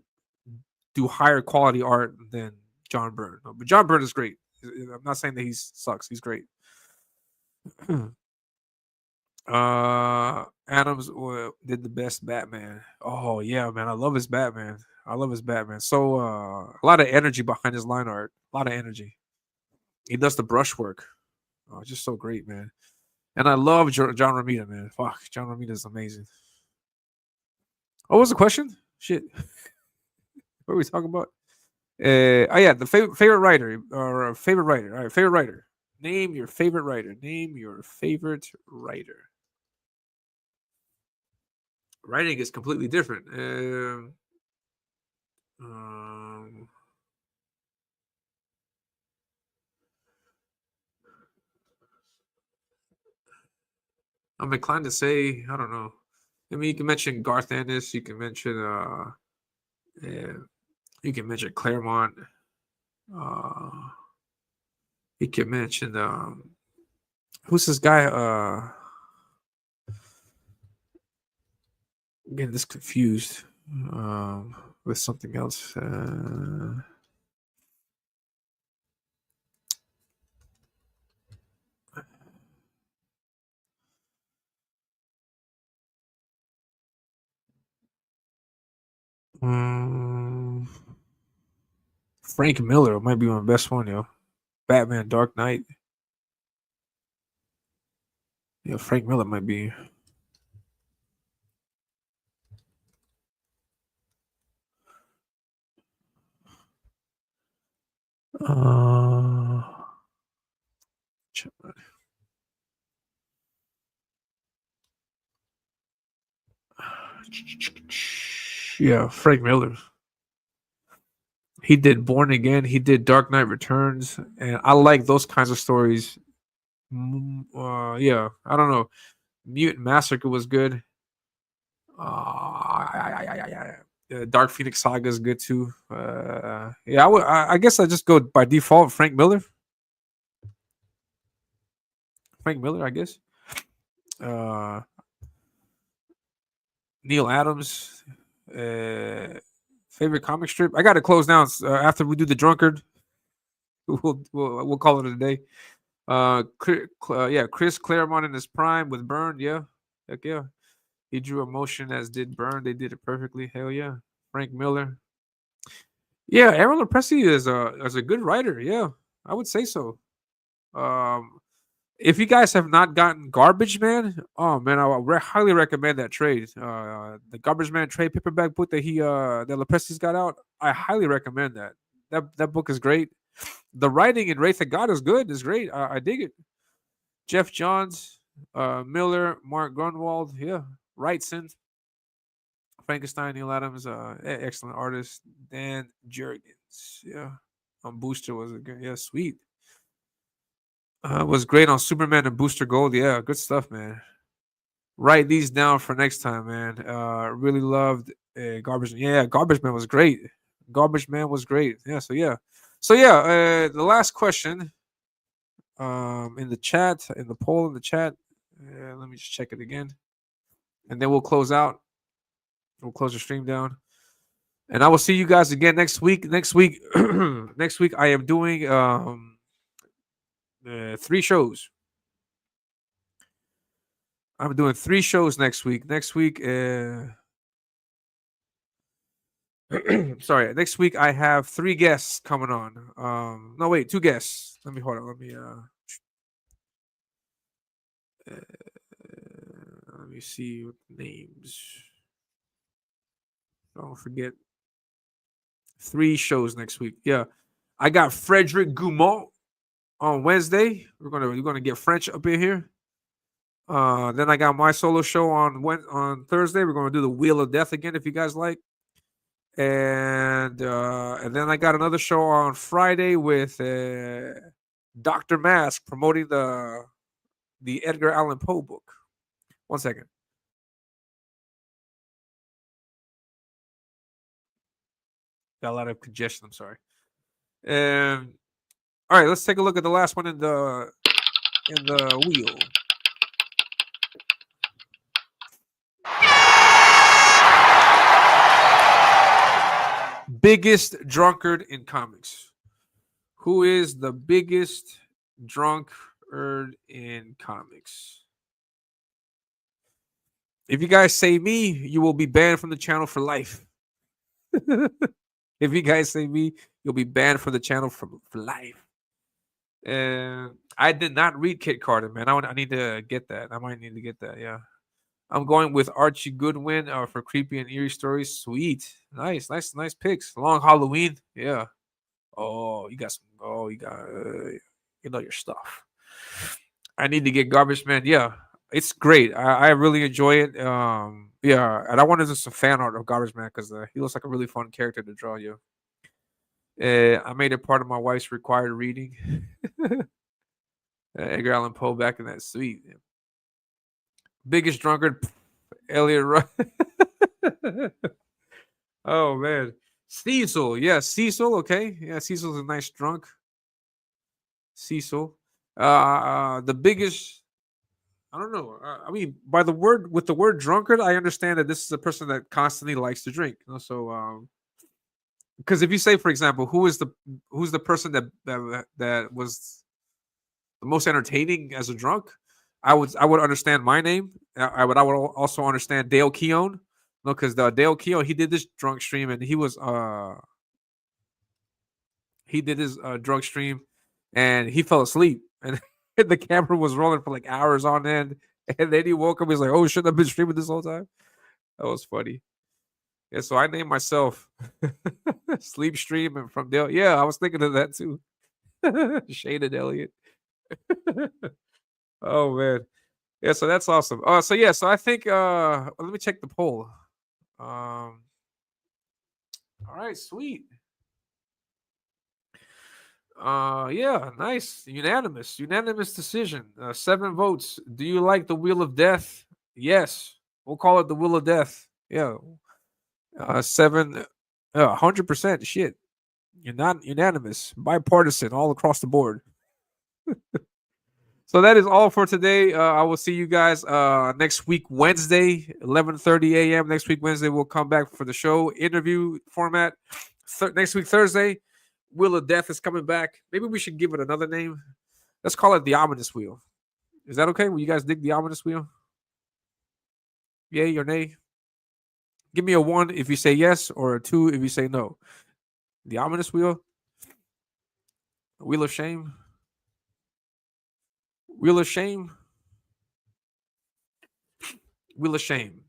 do higher quality art than John Byrne. But John Byrne is great. I'm not saying that he sucks. He's great. Adams did the best Batman. Oh yeah, man, I love his Batman. I love his Batman. So a lot of energy behind his line art. A lot of energy. He does the brushwork. Oh, just so great, man. And I love John Romita, man. Fuck, John Romita is amazing. What was the question? Shit. What are we talking about? Oh yeah, the favorite writer or favorite writer. All right, favorite writer. Name your favorite writer. Name your favorite writer. Writing is completely different. I'm inclined to say I don't know. I mean, you can mention Garth Ennis. You can mention you can mention Claremont. Uh, you can mention who's this guy? I'm getting this confused with something else. Frank Miller might be my best one, yo. Batman Dark Knight. Yeah, Frank Miller might be. Uh, yeah, Frank Miller. He did Born Again. He did Dark Knight Returns, and I like those kinds of stories. Yeah, I don't know. Mutant Massacre was good. Dark Phoenix Saga is good too. Yeah, I guess I just go by default. Frank Miller. Frank Miller, I guess. Uh, Neil Adams. Favorite comic strip. I got to close down after we do the drunkard. We'll call it a day. Yeah, Chris Claremont in his prime with Byrne. Yeah, heck yeah. He drew emotion as did Byrne. They did it perfectly. Hell yeah. Frank Miller. Yeah, Aaron Lepresti is a good writer. Yeah, I would say so. Um, if you guys have not gotten Garbage Man, oh man, I would highly recommend that trade. The Garbage Man trade paperback book that Lepresti's got out. I highly recommend that. That book is great. The writing in Wraith of God is good. It's great. I dig it. Jeff Johns, Miller, Mark Grunwald, yeah, Wrightson, Frankenstein, Neil Adams, excellent artist. Dan Jurgens, yeah, on Booster was a good, yeah, sweet. Was great on Superman and Booster Gold. Yeah, good stuff, man. Write these down for next time, man. Really loved Garbage. Yeah, Garbage Man was great. Garbage Man was great. Yeah, so yeah. The last question, in the chat, in the poll in the chat. Let me just check it again, and then we'll close out. We'll close the stream down, and I will see you guys again next week. Next week, next week I am doing 3 shows. I'm doing 3 shows next week. Next week, sorry, next week I have 3 guests coming on. No, wait, 2 guests. Let me hold on. Let me me see what names. Don't forget 3 shows next week. Yeah, I got Frederick Gumont on Wednesday. We're gonna get French up in here. Then I got my solo show on Thursday. We're gonna do the Wheel of Death again if you guys like. And then I got another show on Friday with Dr. Mask promoting the Edgar Allan Poe book. 1 second. Got a lot of congestion. I'm sorry. And all right, let's take a look at the last one in the wheel. Biggest drunkard in comics. Who is the biggest drunkard in comics? If you guys say me, you will be banned from the channel for life. If you guys say me, you'll be banned from the channel for life. And I did not read Kit Carter, man. I need to get that. I might need to get that. Yeah. I'm going with Archie Goodwin for creepy and eerie stories. Sweet. Nice picks. Long Halloween. Yeah. Oh, you got some. Oh, you got. You know your stuff. I need to get Garbage Man. Yeah, it's great. I really enjoy it. Yeah, and I wanted to do some fan art of Garbage Man because he looks like a really fun character to draw. You. I made it part of my wife's required reading. Edgar Allan Poe back in that suite. Yeah. Biggest drunkard, Elliot Rudd. Oh man, Cecil. Yeah, Cecil. Okay, yeah, Cecil's a nice drunk. Cecil. The biggest. I don't know. I mean, with the word drunkard, I understand that this is a person that constantly likes to drink. You know, so, because if you say, for example, who's the person that was the most entertaining as a drunk, I would understand my name. I would also understand Dale Keown. No, because Dale Keown, he did this drunk stream and he did his drunk stream and he fell asleep and the camera was rolling for like hours on end. And then he woke up. He's like, "Oh shit, I've been streaming this whole time." That was funny. Yeah, so I named myself Sleep Stream and from Dale. Yeah, I was thinking of that too. Shaded Elliot. Oh man. Yeah, so that's awesome. So yeah, so I think let me check the poll. All right, sweet. Yeah, nice. Unanimous decision. 7 votes. Do you like the Wheel of Death? Yes. We'll call it the Wheel of Death. Yeah. 7 100% shit. You're not unanimous, bipartisan all across the board. So that is all for today. I will see you guys next week, Wednesday, 11:30 a.m. Next week, Wednesday, we'll come back for the show interview format. Next week, Thursday, Wheel of Death is coming back. Maybe we should give it another name. Let's call it the Ominous Wheel. Is that okay? Will you guys dig the Ominous Wheel? Yay or nay? Give me a 1 if you say yes, or a 2 if you say no. The Ominous Wheel. Wheel of Shame. Wheel of Shame. Wheel of Shame.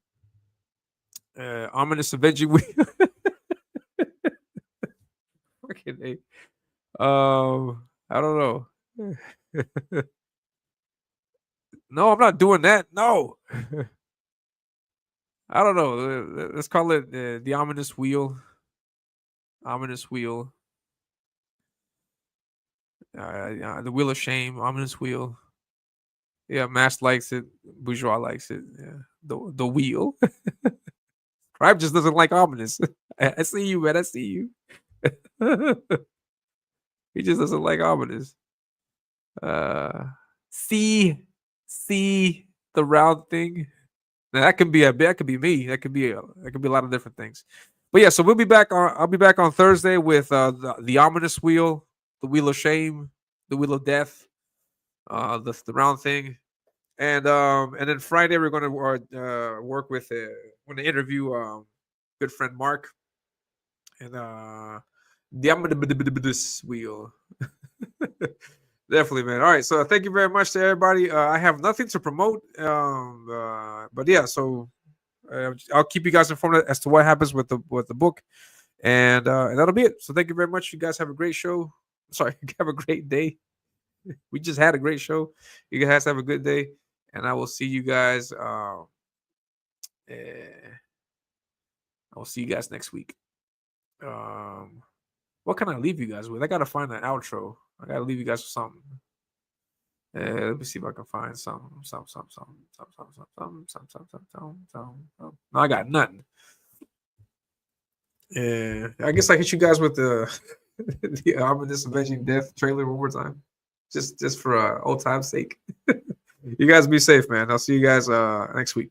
Ominous Avenging Wheel. Fucking A. I don't know. No, I'm not doing that. No. I don't know. Let's call it the Ominous Wheel. Ominous Wheel. The Wheel of Shame. Ominous Wheel. Yeah, Mask likes it. Bourgeois likes it. Yeah. The wheel. Tribe just doesn't like ominous. I see you, man. I see you. He just doesn't like ominous. See the round thing. Now, that could be me. That could be a lot of different things. But yeah, so I'll be back on Thursday with the Ominous Wheel, the Wheel of Shame, the Wheel of Death, the round thing. And then Friday we're going to work with want to interview good friend Mark and the Ominous Wheel. Definitely, man. All right, so thank you very much to everybody. I have nothing to promote, but yeah, so I'll keep you guys informed as to what happens with the book, and that'll be it. So thank you very much. You guys have a great show. Sorry, have a great day. We just had a great show. You guys have a good day, and I will see you guys. I will see you guys next week. What can I leave you guys with? I gotta find an outro. I gotta leave you guys with something. Let me see if I can find some. No, I got nothing. I guess I hit you guys with the the Ominus Avenging Death trailer one more time, just for old time's sake. You guys be safe, man. I'll see you guys next week.